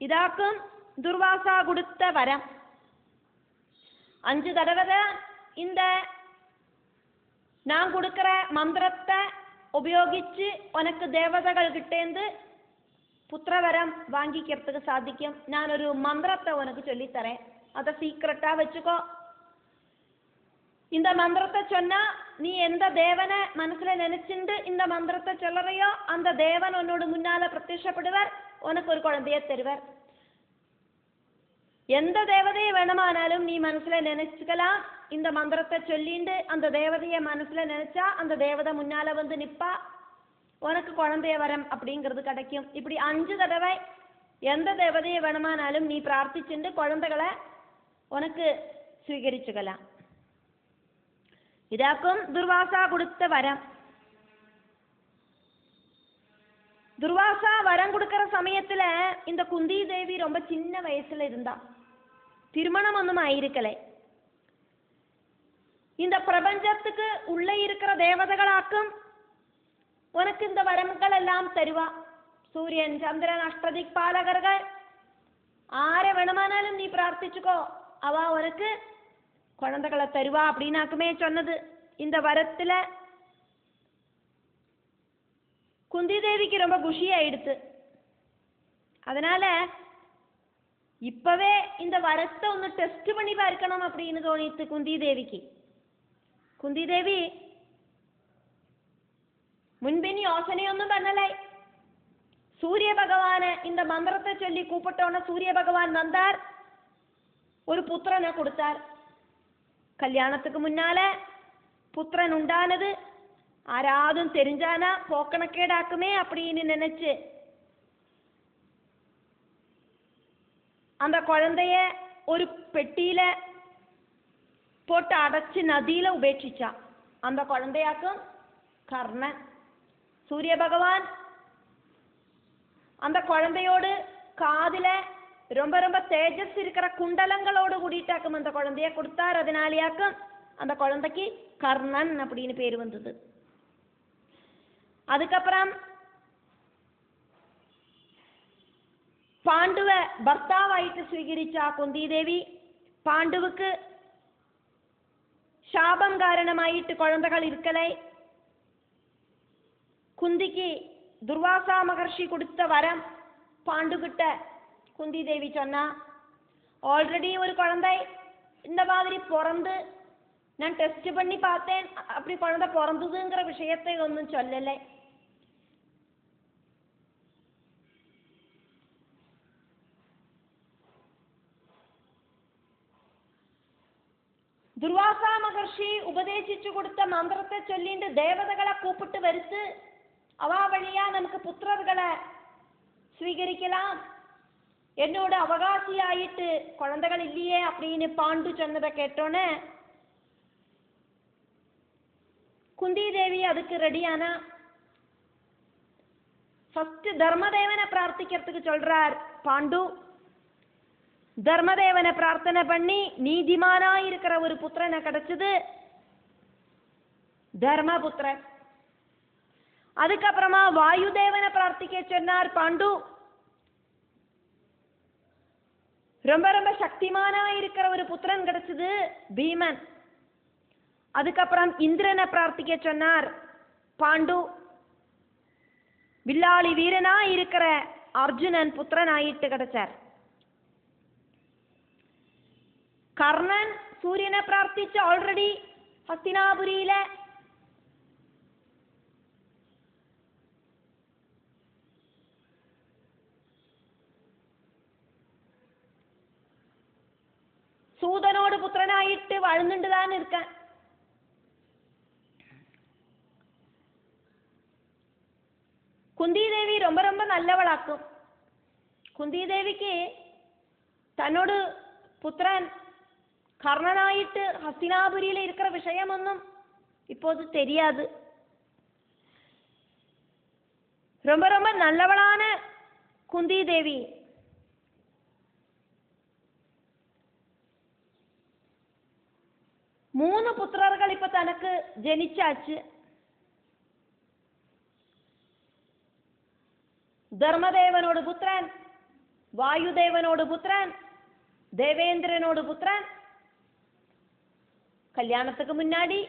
[SPEAKER 1] இதாக்கும் துர்வாசா கொடுத்த வரம். 5 தடவை இந்த நான் கொடுக்கிற மந்திரத்தை உபயோகிச்சு உனக்கு தேவதைகள் கிட்டேந்து புத்திரவரம் வாங்கிக்கிறதுக்கு சாதிக்கும். ഞാനൊരു மந்திரத்தை உனக்கு சொல்லித்தரேன், அதை சீக்கிரட்டா வச்சுக்கோ. இந்த மந்திரத்தை சொன்னா நீ எந்த தேவனை மனசுல நினைச்சுண்டு இந்த மந்திரத்தை சொல்லறையோ அந்த தேவன் உன்னோட முன்னால பிரத்யட்சப்படுவார், உனக்கு ஒரு குழந்தைய தருவார். எந்த தேவதையை வேணுமானாலும் நீ மனசுல நினைச்சுக்கலாம். இந்த மந்திரத்தை சொல்லிண்டு அந்த தேவதைய மனசுல நினைச்சா அந்த தேவதை முன்னால வந்து நிப்பா, உனக்கு குழந்தைய வரம் அப்படிங்கிறது கிடைக்கும். இப்படி 5 தடவை எந்த தேவதையை வேணுமானாலும் நீ பிரார்த்திச்சுண்டு குழந்தைகளை உனக்கு സ്വീകരിச்சுக்கலாம். இதாக்கும் துர்வாசா கொடுத்த வரம். துர்வாசா வரம் கொடுக்கிற சமயத்துல இந்த குந்தி தேவி ரொம்ப சின்ன வயசுல இருந்தா, திருமணம் ஒன்றும் ஆயிருக்கலை. இந்த பிரபஞ்சத்துக்கு உள்ளே இருக்கிற தேவதைகளாக்கும் உனக்கு இந்த வரங்கள் எல்லாம் தருவா. சூரியன், சந்திரன், அஷ்டதிக்பாலகர்கள் ஆரை வேணுமானாலும் நீ பிரார்த்திச்சுக்கோ, அவ உனக்கு குழந்தைகளை தருவா அப்படின்னாக்குமே சொன்னது. இந்த வரத்துல குந்தி தேவிக்கு ரொம்ப குஷி ஆயிடுத்து. அதனால இப்பவே இந்த வரத்தை ஒன்று டெஸ்ட் பண்ணி பார்க்கணும் அப்படின்னு தோணித்து குந்தி தேவிக்கு. குந்தி தேவி മുൻപിന് യോസനയൊന്നും പണലേ. സൂര്യ ഭഗവാന് இந்த മന്ത്രത്തെ ചൊല്ലി കൂപ്പിട്ടോണ സൂര്യ ഭഗവാൻ വந்தார், ഒരു പുത്രനെ കൊടുത്താർ. കല്യാണத்துக்கு முன்னாலே புத்திரன் உண்டானது ஆராதும் தெரிஞ்சானா போக்கணக்கேடாக்குமே அப்படின்னு நினைச்சு அந்த குழந்தைய ஒரு பெட்டியில போட்டு அடைச்சு நதியில உபேட்சிச்சா. அந்த குழந்தையாக்கும் கர்ணன். சூரிய பகவான் அந்த குழந்தையோடு காதில ரொம்ப ரொம்ப தேஜஸ் இருக்கிற குண்டலங்களோடு கூடிட்டாக்கும் அந்த குழந்தைய கொடுத்தார். அதனாலேயாக்கும் அந்த குழந்தைக்கு கர்ணன் அப்படின்னு பேர் வந்தது. அதுக்கப்புறம் പാണ്ഡുവ ഭർത്താവായിട്ട് സ്വീകരിച്ച കുന്തി ദേവി പാണ്ഡുവുക്ക് ശാപം കാരണമായിട്ട് കുഴന്തകൾ ഇരിക്കലേ. കുന്തിക്ക് ദുർവാസ മഹർഷി കൊടുത്ത വരം പാണ്ഡുകിട്ട കുന്തി ദേവി சொன்னா, ஆல்ரெடி ஒரு குழந்தை இந்த மாதிரி பிறந்து நான் டெஸ்ட் பண்ணி பார்த்தேன், அப்படி குழந்தை பிறந்ததுங்கிற விஷயத்தை ஒன்றும் சொல்லலை. ദുർവാസ മഹർഷി ഉപദേശിച്ചു കൊടുത്ത മന്ത്രത്തെ ചൊല്ലിണ്ട് ദേവതകളെ കൂപ്പിട്ട് വരുത്ത് അവ വഴിയാ നമുക്ക് പുത്രർകളെ സ്വീകരിക്കലാം, എന്നോട് അവകാശിയായിട്ട് കുഴന്തകളില്ലേ அப்படின்னு പാണ്ഡു சொன்னதை കേട്ടോണ് കുന്തി ദേവി அதுக்கு ரெடியானா. ஃபர்ஸ்ட் தர்மதேவனை பிரார்த்திக்கிறதுக்கு சொல்றார் பாண்டு. தர்மதேவனை பிரார்த்தனை பண்ணி நீதிமானா இருக்கிற ஒரு புத்திரனை கிடைச்சது, தர்மபுத்திரன். அதுக்கப்புறமா வாயுதேவனை பிரார்த்திக்க சொன்னார் பாண்டு. ரொம்ப ரொம்ப சக்திமானா இருக்கிற ஒரு புத்திரன் கிடைச்சது, பீமன். அதுக்கப்புறம் இந்திரனை பிரார்த்திக்க சொன்னார் பாண்டு. வில்லாளி வீரனா இருக்கிற அர்ஜுனன் புத்திரன் ஆயிட்டு கிடைச்சார். കർണൻ സൂര്യനെ പ്രാർത്ഥിച്ച് ഓൾറെഡി ഹസ്തിനാപുരിയിലെ സൂതനോട് പുത്രനായിട്ട് വാഴുന്നുണ്ട് താൻ ഇരിക്കാൻ. കുന്തിദേവി ரொம்ப ரொம்ப நல்லவளாக்கும். കുന്തിദേവിക്ക് തന്നോട് പുത്രൻ கர்ணனாயிட்டு ஹஸ்தினாபுரியில இருக்கிற விஷயமொன்னும் இப்போது தெரியாது. ரொம்ப ரொம்ப நல்லவளான குந்தி தேவி മൂന്ന് പുത്രர்கள் ഇപ്പൊ തനക്ക് ജനിച്ചാച്ച്. ധർമ്മദേവനോട് പുത്രൻ, വായുദേവനോട് പുത്രൻ, ദേവേന്ദ്രനോട് പുത്രൻ. கல்யாணத்துக்கு முன்னாடி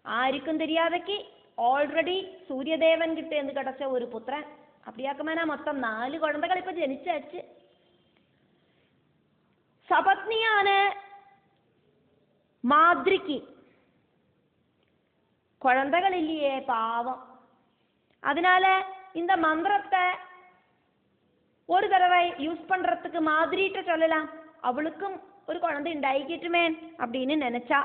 [SPEAKER 1] ஆருக்கும் தெரியாதக்கு ஆல்ரெடி சூரியதேவன் கிட்ட இருந்து கிடைச்ச ஒரு புத்திரன். அப்படியாக்குமானா மொத்தம் 4 குழந்தைகள் இப்ப ஜனிச்சாச்சு. சபத்னியான மாதிரிக்கு குழந்தைகள் இல்லையே பாவம். அதனால இந்த மந்திரத்தை ஒரு தடவை யூஸ் பண்றதுக்கு மாதிரிட்ட சொல்லலாம், அவளுக்கும் ஒரு குழந்தை ഉണ്ടായിക്കിട്ടുമേ அப்படின்னு நினைச்சா.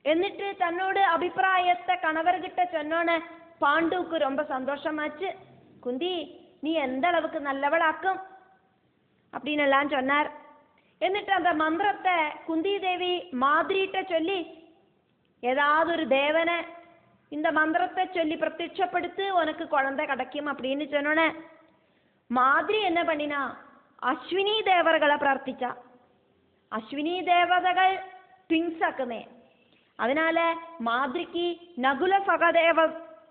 [SPEAKER 1] എന്നിട്ട് തന്നോട് അഭിപ്രായത്തെ കണവർകിட்ட சொன்னோன പാണ്ഡുவுக்கு ரொம்ப சந்தோஷமாச்சு. குந்தி நீ எந்த அளவுக்கு நல்லவளாக்கும் அப்படின்னு எல்லாம் சொன்னார். എന്നിട്ട് அந்த மந்திரத்தை குந்தி தேவி மாதிரிட்ட சொல்லி ஏதாவது ஒரு தேவனை இந்த மந்திரத்தை சொல்லி பிரத்யட்சப்படுத்து உனக்கு குழந்தை கிடைக்கும் அப்படின்னு சொன்னோன மாதிரி என்ன பண்ணினா அஸ்வினி தேவர்களை பிரார்த்திச்சா. அஸ்வினி தேவதைகள் ட்வின்ஸ் ஆக்குமே. அதனால மாதிரிக்கு நகுல சகதேவ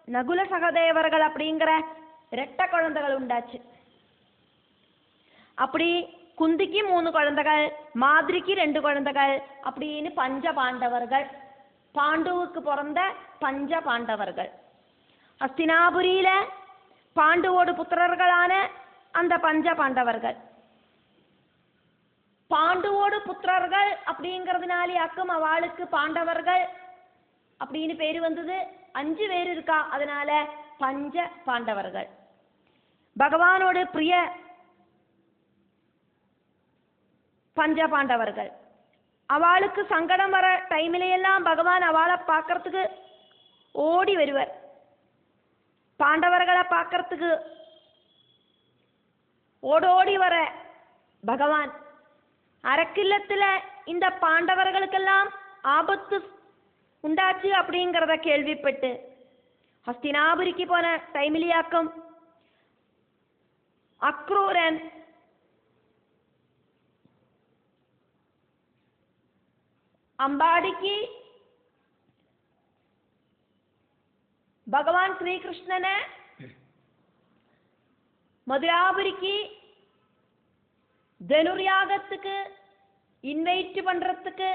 [SPEAKER 1] நகுல சகதேவர்கள் அப்படிங்கிற ரெட்டை குழந்தைகள் உண்டாச்சு. அப்படி குந்திக்கு 3 குழந்தைகள், மாதிரிக்கு 2 குழந்தைகள், அப்படின்னு பஞ்ச பாண்டவர்கள். பாண்டுவுக்கு பிறந்த பஞ்ச பாண்டவர்கள். ஹஸ்தினாபுரியில பாண்டுவோடு புத்திரர்களான அந்த பஞ்ச பாண்டவர்கள். பாண்டுவோடு புத்திரர்கள் அப்படிங்கிறதுனாலே அக்கும் அவளுக்கு பாண்டவர்கள் அப்படின்னு பேரு வந்தது. 5 பேர் இருக்கா, அதனால பஞ்ச பாண்டவர்கள். பகவானோடு பிரிய பஞ்ச பாண்டவர்கள். அவளுக்கு சங்கடம் வர டைமிலையெல்லாம் பகவான் அவளை பார்க்கறதுக்கு ஓடி வருவர். பாண்டவர்களை பார்க்கறதுக்கு ஓடோடி வர பகவான் அரக்கில்லத்துல இந்த பாண்டவர்களுக்கெல்லாம் ஆபத்து உண்டாச்சு அப்படிங்கிறத கேள்விப்பட்டு ஹஸ்தினாபுரிக்கு போன டைமிலியாக்கும் அக்ரூரன் അമ്പാടിക്ക് ഭഗവാൻ ശ്രീകൃഷ്ണനെ மதுராபுரிக்கு தனுர்யாகத்துக்கு இன்வைட் பண்றதுக்கு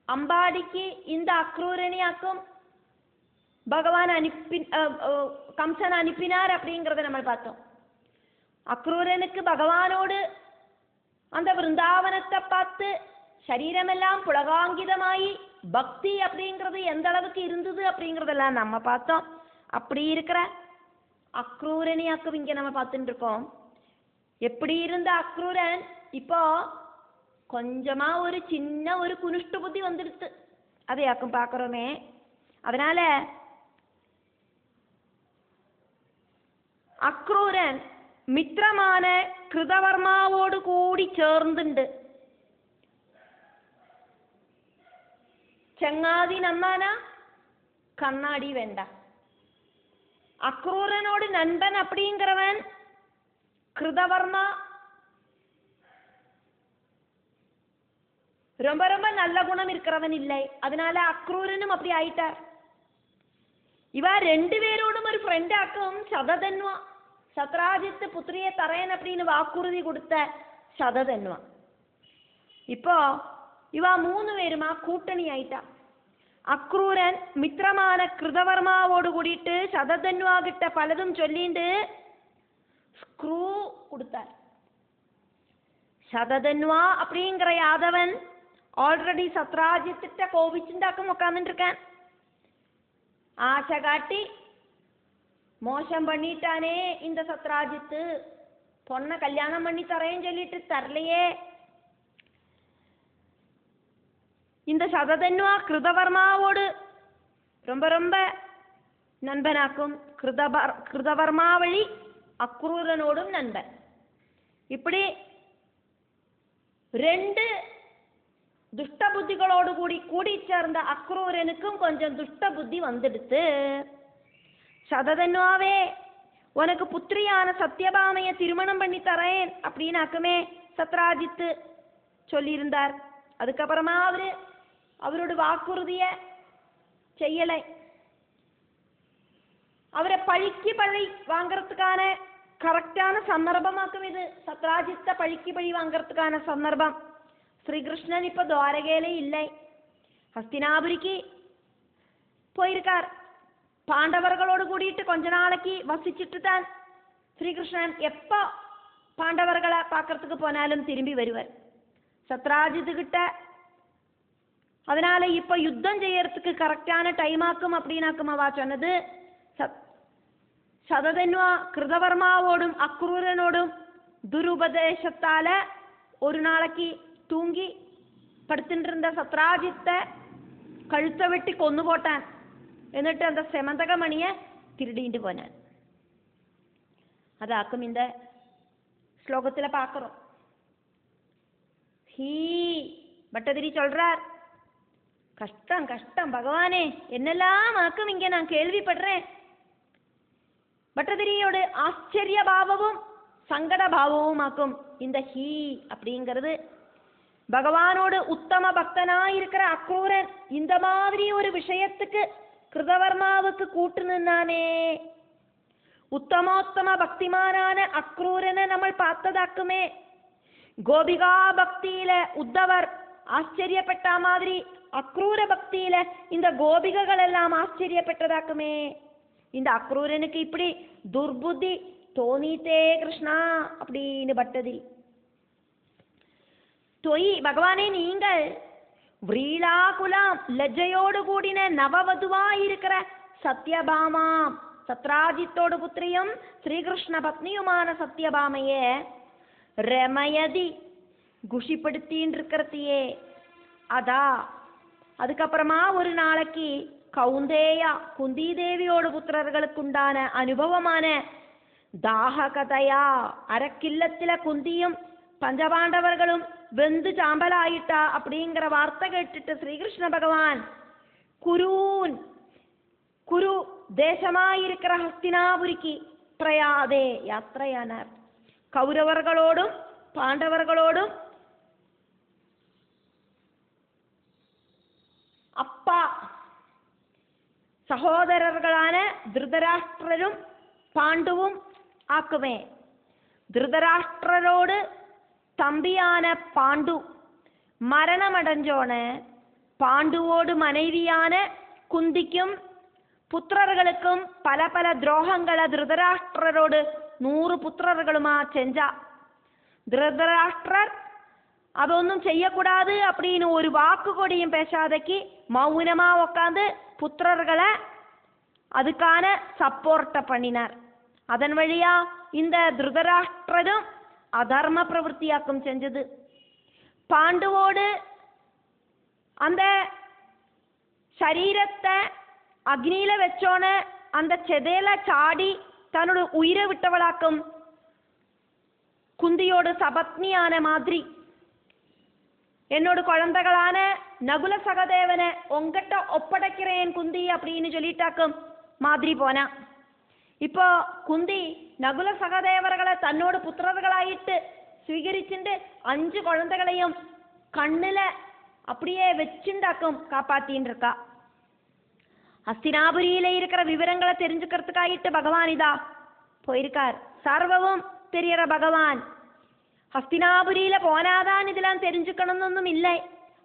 [SPEAKER 1] அம்பாடிக்கு இந்த அக்ரூரனியாக்கும் பகவான் கம்சன் அனுப்பினார் அப்படிங்கிறத நம்ம பார்த்தோம். அக்ரூரனுக்கு பகவானோடு அந்த விருந்தாவனத்தை பார்த்து சரீரமெல்லாம் புலகாங்கிதமாயி பக்தி அப்படிங்கிறது எந்த அளவுக்கு இருந்தது அப்படிங்கிறதெல்லாம் நம்ம பார்த்தோம். அப்படி இருக்கிற அக்ரூரனியாக்கும் இங்க நம்ம பார்த்துட்டு இருக்கோம். எப்படி இருந்த அக்ரூரன் இப்போ கொஞ்சமா ஒரு சின்ன ஒரு குனிஷ்ட புத்தி வந்துடுத்து, அதையாக்கும் பார்க்கிறோமே. அதனால அக்ரூரன் மித்திரமான கிருதவர்மாவோடு கூடி சேர்ந்துண்டு ചങ്ങാതി നന്നാനാ കണ്ണാടി വേണ്ട. அக்ரூரனோடு நண்பன் அப்படிங்கிறவன் கிருதவர்மா ரொம்ப ரொம்ப நல்ல குணம் இருக்கிறவன் இல்லை. அதனால அக்ரூரனும் அப்படி ஆயிட்டார். இவ 2 பேரோடும் ஒரு ஃப்ரெண்ட் ஆக்கும் சததன்வா. சத்ராஜித்து புத்திரியை தரேன் அப்படின்னு வாக்குறுதி கொடுத்த சததன்வா. இப்போ இவ 3 பேருமா கூட்டணி ஆயிட்டா. அக்ரூரன் மித்திரமான கிருதவர்மாவோடு கூடிட்டு சததன்வா கிட்ட பலதும் சொல்லிட்டு ஸ்க்ரூ கொடுத்தார். சததன்வா அப்படிங்கிற யாதவன் ஆல்ரெடி சத்ராஜித்திட்ட கோபிச்சுண்டாக்கும் உட்காந்துட்டு இருக்கேன். ஆசை காட்டி மோசம் பண்ணிட்டானே இந்த சத்ராஜித்து, பொண்ணை கல்யாணம் பண்ணி தரேன்னு சொல்லிட்டு தரலையே. இந்த சததன்வா கிருதவர்மாவோடு ரொம்ப ரொம்ப நண்பனாக்கும். கிருதவர்மா வழி அக்ரூரனோடும் நண்பன். இப்படி 2 துஷ்ட புத்திகளோடு கூடி சேர்ந்த அக்ரூரனுக்கும் கொஞ்சம் துஷ்ட புத்தி வந்துடுத்து. சததன்வாவே உனக்கு புத்திரியான சத்யபாமைய திருமணம் பண்ணி தரேன் அப்படின்னாக்குமே சத்ராஜித்து சொல்லியிருந்தார். அதுக்கப்புறமா அவரோட வாக்குறுதிய செய்யலை. அவரை பழிக்கு பழி வாங்கறதுக்கான கரெக்டான சந்தர்ப்பமாக்கும் இது. சத்ராஜித்த பழிக்கு பழி வாங்கறதுக்கான சந்தர்ப்பம். ஸ்ரீகிருஷ்ணன் இப்ப துவாரகையிலே இல்லை, ஹஸ்தினாபுரிக்கு போயிருக்கார். பாண்டவர்களோடு கூடிட்டு கொஞ்ச நாளைக்கு வசிச்சுட்டு தான் ஸ்ரீகிருஷ்ணன் எப்போ பாண்டவர்களை பார்க்கறதுக்கு போனாலும் திரும்பி வருவார் சத்ராஜித்து கிட்ட. அதனால இப்ப யுத்தம் செய்யறதுக்கு கரெக்டான டைம் ஆக்கும் அப்படின்னாக்கும் அவா சொன்னது. சததன்வா கிருதவர்மாவோடும் அக்ரூரனோடும் துருபதேசத்தால ஒரு நாளைக்கு தூங்கி படுத்துட்டு இருந்த சத்ராஜித்தை கழுத்தை வெட்டி கொന്നു போட்டான். എന്നിട്ട് அந்த செமந்தகமணியை திருடிட்டு போனான். அதாக்கும் இந்த ஸ்லோகத்துல பார்க்கிறோம். ஹீ பட்டதிரி சொல்றார், கஷ்டம் கஷ்டம் பகவானே, என்னெல்லாம் ஆக்கும் இங்க நான் கேள்விப்படுறேன். பட்டதிரியோட ஆச்சரிய பாவமும் சங்கட பாவமும் ஆக்கும் இந்த ஹீ அப்படிங்கிறது. பகவானோடு உத்தம பக்தனா இருக்கிற அக்ரூரன் இந்த மாதிரி ஒரு விஷயத்துக்கு കൃതവർമാവുക്ക് കൂട്ടുനിന്നാനേ. ഉത്തമോത്തമ ഭക്തിമാനാണ് അക്രൂരനെ നമ്മൾ പാത്തതാക്കുമേ. ഗോപികാ ഭക്തിയിലെ ഉദ്ധവർ ആശ്ചര്യപ്പെട്ട മാതിരി അക്രൂര ഭക്തിയിലെ இந்த கோபிகளெல்லாம் ஆச்சரியப்பட்டதாக்குமே. இந்த அக்ரூரனுக்கு இப்படி துர்புத்தி தோணித்தே கிருஷ்ணா அப்படின்னு பட்டதில். தொய் பகவானே, நீங்கள் விரீளாகுலாம் லஜ்ஜையோடு கூடின நவவதுவா இருக்கிற சத்யபாமா, சத்ராஜித்தோடு புத்திரியும் ஸ்ரீகிருஷ்ண பத்னியுமான சத்யபாமையே ரமயதி குஷிப்படுத்தின்னு இருக்கிறதையே. அதா அதுக்கப்புறமா ஒரு நாளைக்கு கௌந்தேயா குந்தி தேவியோட புத்திரர்களுக்கு உண்டான அனுபவமான தாககதையா அரக்கில்லத்தில குந்தியும் பஞ்சபாண்டவர்களும் வெந்து சாம்பலாயிட்டா அப்படிங்கிற வார்த்தை கேட்டுட்டு ஸ்ரீகிருஷ்ண பகவான் குரு தேசமாயிருக்கிற ஹஸ்தினாபுரிக்கு பிரயாதே யாத்திரையானார். கௌரவர்களோடும் பாண்டவர்களோடும் அப்பா சகோதரர்களான திருதராஷ்டிரரும் பாண்டுவும் ஆக்குமே. திருதராஷ்டிரரோடு தம்பியான பாண்டு மரணமடைஞ்சோன பாண்டுவோடு மனைவியான குந்திக்கும் புத்திரர்களுக்கும் பல பல துரோகங்களை திருதராஷ்டிரரோடு 100 புத்திரர்களுமா செஞ்சா. திருதராஷ்டிரர் അതൊന്നും ചെയ്യக்கூடாது அப்படின்னு ஒரு வாக்கு கொடியும் பேசாதக்கு மௌனமா உட்காந்து புத்திரர்களை அதுக்கான சப்போர்ட்ட பண்ணினார். அதன் வழியா இந்த திருதராஷ்டிரரும் அதர்ம பிரவൃத்தியாக்கும் செஞ்சது. பாண்டுவோடு அந்த சரீரத்தை அக்னியில வச்சோன அந்த செதையில சாடி தன்னோட உயிரை விட்டவளாக்கும் குந்தியோடு சபத்னியான மாதிரி என்னோட குழந்தைகளான நகுல சகதேவனை உங்ககிட்ட ஒப்படைக்கிறேன் குந்தி அப்படின்னு சொல்லிட்டாக்கும் மாதிரி போனா. இப்போ குந்தி நகுல சகதேவர்களை தன்னோட புத்திரர்களாயிட்டு സ്വീകരിച്ചിട്ട് 5 குழந்தைகளையும் கண்ணுல அப்படியே வச்சுண்டாக்கும் காப்பாத்தின்னு இருக்கா. ஹஸ்தினாபுரியில இருக்கிற விவரங்களை தெரிஞ்சுக்கிறதுக்காயிட்டு பகவான் இதா போயிருக்கார். சர்வவும் தெரியற பகவான் ஹஸ்தினாபுரியில போனாதான் இதெல்லாம் தெரிஞ்சுக்கணும்னு இல்லை.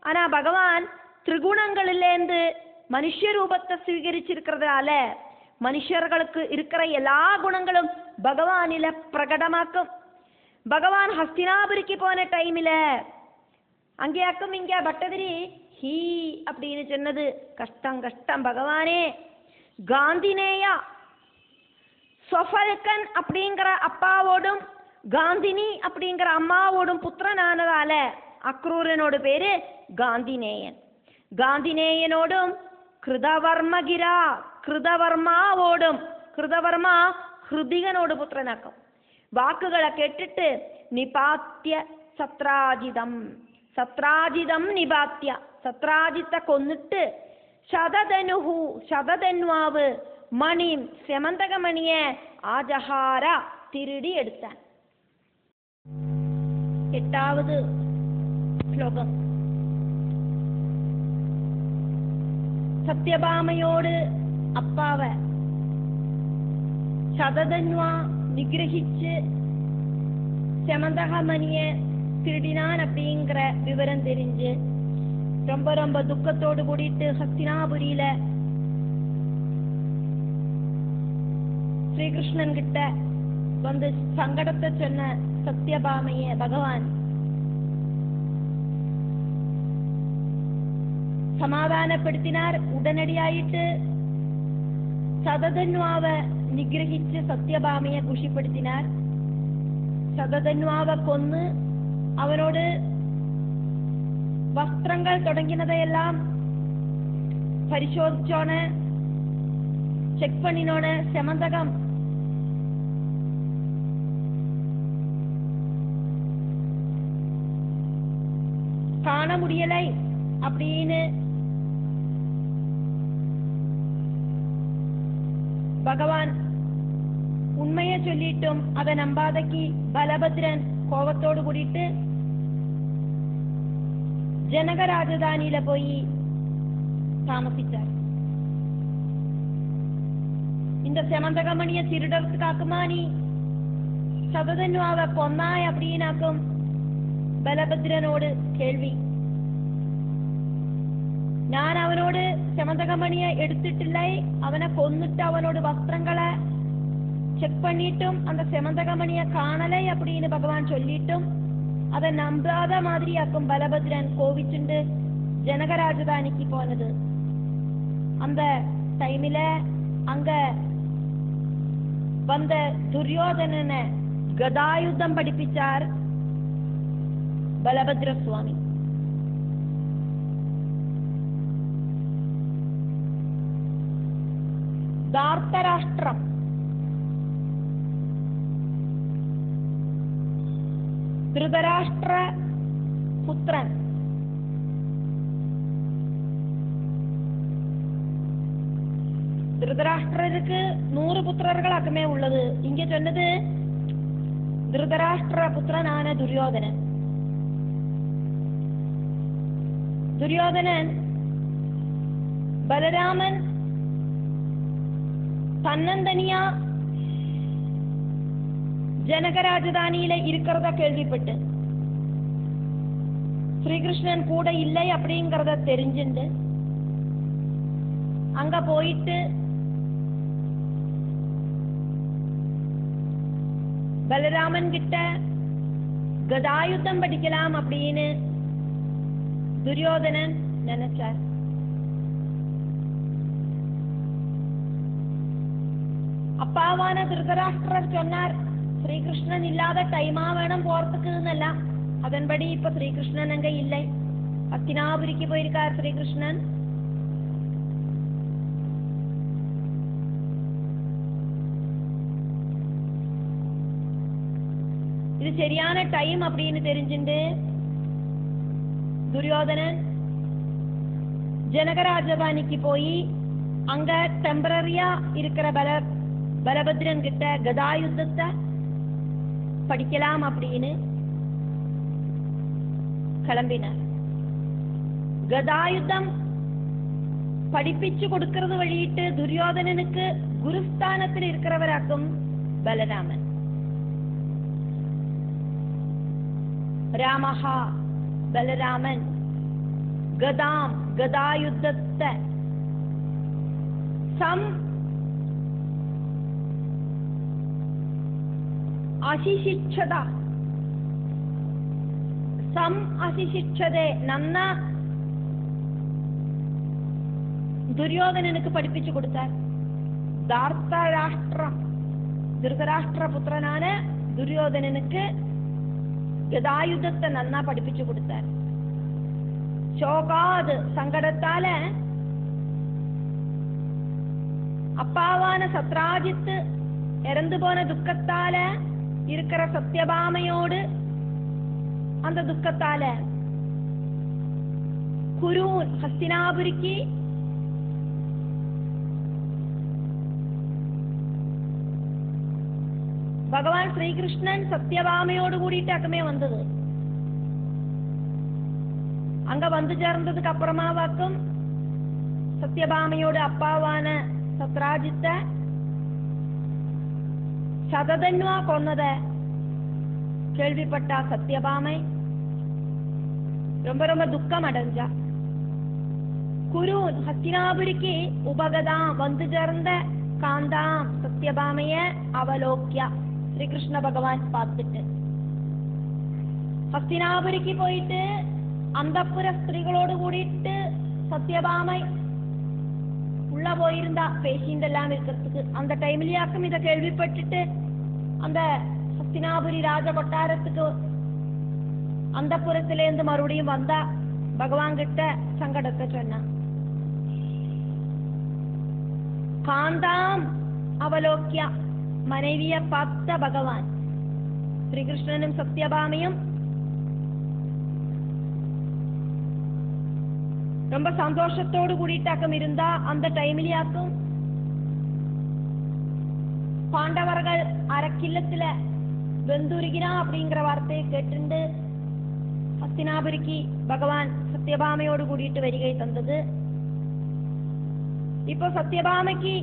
[SPEAKER 1] ஆனா பகவான் திரிகுணங்களிலேருந்து மனுஷ ரூபத்தை സ്വീകരിച്ചിരിக்கிறதால மனுஷர்களுக்கு இருக்கிற எல்லா குணங்களும் பகவானில பிரகடமாக்கும். பகவான் ஹஸ்தினாபுரிக்கு போன டைமில் அங்கேயாக்கும் இங்கே பட்டதிரி ஹீ அப்படின்னு சொன்னது கஷ்டம் கஷ்டம் பகவானே. காந்தினேயா சொஃபல்கன் அப்படிங்கிற அப்பாவோடும் காந்தினி அப்படிங்கிற அம்மாவோடும் புத்திரனானதால அக்ரூரனோட பேரு காந்தினேயன். காந்தினேயனோடும் கிருதவர்மகிரா கிருதவர்மாவோடும் கிருதவர்மா ஹிருதிகனோடு புத்திரனாக்கும். வாக்குகளை கேட்டுட்டு நிபாத்திய சத்ராஜிதம் சத்ராஜிதம் நிபாத்திய சத்ராஜித்தை கொன்னுட்டு சததன்வாவு மணி செமந்தகமணிய ஆஜஹாரா திருடி எடுத்தான். 8வது ஸ்லோகம். சத்யபாமையோடு அப்பாவை சததன்வா நிகிரகிச்சு செமந்தகமணிய திருடினான் அப்படிங்கிற விவரம் தெரிஞ்சு ரொம்ப ரொம்ப துக்கத்தோடு கூடிட்டு ஹஸ்தினாபுரியில ஸ்ரீகிருஷ்ணன் கிட்ட வந்து சங்கடத்தை சொன்ன சத்யபாமைய பகவான் சமாதானப்படுத்தினார். உடனடியாயிட்டு சததன்வாவை நிகிரகிச்சு சத்யபாமைய குஷிப்படுத்தினார். சததன்வாவை கொன்னு அவனோடு வஸ்திரங்கள் தொடங்கினதையெல்லாம் பரிசோதிச்சோன செக் பண்ணினோன செமந்தகம் காண முடியலை அப்படின்னு பகவான் உண்மையை சொல்லிட்டும் அதை நம்பாதக்கு பலபத்ரன் கோபத்தோடு கூடிட்டு ஜனக ராஜதானியில போய் தாமசித்தார். இந்த செமந்தகமணிய திருடறதுக்காக்குமா நீ சததன்வாவை கொன்னாய் அப்படின்னாக்கும் பலபத்ரனோடு கேள்வி. நான் அவனோடு செமந்தகமணிய எடுத்துட்டில்லை, அவனை கொன்னுட்டு அவனோட வஸ்திரங்களை செக் பண்ணிட்டும் அந்த செமந்தகமணிய காணலை அப்படின்னு பகவான் சொல்லிட்டும் அதை நம்பாத மாதிரியாக்கும் பலபத்ரன் கோவிச்சுண்டு ஜனக ராஜதானிக்கு போனது. அந்த டைமில அங்க வந்த துரியோதனனை கதாயுத்தம் படிப்பிச்சார் பலபத்ர சுவாமி. தார்த்தராஷ்டிரம் திருதராஷ்டிர புத்திரன். திருதராஷ்டிரருக்கு 100 புத்திரர்களாக்குமே உள்ளது. இங்க சொன்னது திருதராஷ்டிர புத்திரனான துரியோதனன். துரியோதனன் பலராமன் தன்னந்தனியா ஜனக ராஜதானியில இருக்கிறத கேள்விப்பட்டு ஸ்ரீகிருஷ்ணன் கூட இல்லை அப்படிங்கறத தெரிஞ்சுண்டு அங்க போயிட்டு பலராமன் கிட்ட கதாயுத்தம் படிக்கலாம் அப்படின்னு துரியோதனன் நினைச்சார். அப்பாவான திருதராஷ்டிரர் சொன்னார், ஸ்ரீகிருஷ்ணன் இல்லாத டைமா வேணும் போறதுக்குன்னல்ல. அதன்படி இப்ப ஸ்ரீகிருஷ்ணன் அங்க இல்லை, ஹஸ்தினாபுரிக்கு போயிருக்கார் ஸ்ரீகிருஷ்ணன். இது சரியான டைம் அப்படின்னு தெரிஞ்சுண்டு துரியோதனன் ஜனக ராஜதானிக்கு போய் அங்க டெம்பரரியா இருக்கிற பலபத்ரன் கிட்ட கதாயுத்தத்தை படிக்கலாம் அப்படின்னு கிளம்பினார். கதாயுத்தம் படிப்பிச்சு கொடுக்கிறது வழியிட்டு துரியோதனனுக்கு குருஸ்தானத்தில் இருக்கிறவராக்கும் பலராமன். ராமஹா பலராமன் கதாம் கதாயுத்தத்தை சம் அசிஷிச்சதா சம் அசிஷிச்சதே நன்னா துரியோதனனுக்கு படிப்பிச்சு கொடுத்தார். தார்த்தராஷ்டிரம் திருதராஷ்டிர புத்திரனான துரியோதனனுக்கு கதாயுத்தத்தை நன்னா படிப்பிச்சு கொடுத்தார். சோகாது சங்கடத்தால அப்பாவான சத்ராஜித்து இறந்து போன துக்கத்தால இருக்கிற சத்யபாமையோடு அந்த துக்கத்தால குரூன் ஹஸ்தினாபுரிக்கு பகவான் ஸ்ரீகிருஷ்ணன் சத்யபாமையோடு கூடிட்டாக்குமே வந்தது. அங்க வந்து சேர்ந்ததுக்கு அப்புறமாவாக்கும் சத்யபாமையோடு அப்பாவான சத்ராஜித்த சததன்வா கொன்னத கேள்விப்பட்டா சத்யபாமை ரொம்ப ரொம்ப துக்கம் அடைஞ்சா. குரூன் ஹஸ்தினாபுரிக்கு உபகதாம் வந்து சேர்ந்த காந்தாம் சத்யபாமைய அவலோக்கியா ஸ்ரீகிருஷ்ண பகவான் பார்த்துட்டு ஹஸ்தினாபுரிக்கு போயிட்டு அந்தப்புர ஸ்திரீகளோடு கூடிட்டு சத்யபாமை உள்ள போயிருந்தா பேசிண்டெல்லாம் இருக்கிறதுக்கு. அந்த டைம்லயாக்கும் இதை கேள்விப்பட்டுட்டு அந்த ஹஸ்தினாபுரி ராஜ கொட்டாரத்துக்கு அந்த புறத்திலேருந்து மறுபடியும் வந்தா பகவான் கிட்ட சங்கடத்தை சொன்னா. காந்தாம் அவலோக்கியா மனைவிய பார்த்த பகவான் ஸ்ரீகிருஷ்ணனும் சத்யபாமையும் ரொம்ப சந்தோஷத்தோடு கூடிட்டாக்கம் இருந்தா. அந்த டைம்லயாக்கும் பாண்டவர்கள் அரக்கில்லத்துல வெந்துருகிறா அப்படிங்கிற வார்த்தையை கேட்டு ஹஸ்தினாபுரிக்கு பகவான் சத்யபாமையோடு கூடிட்டு வருகை தந்தது. இப்போ சத்யபாமைக்கு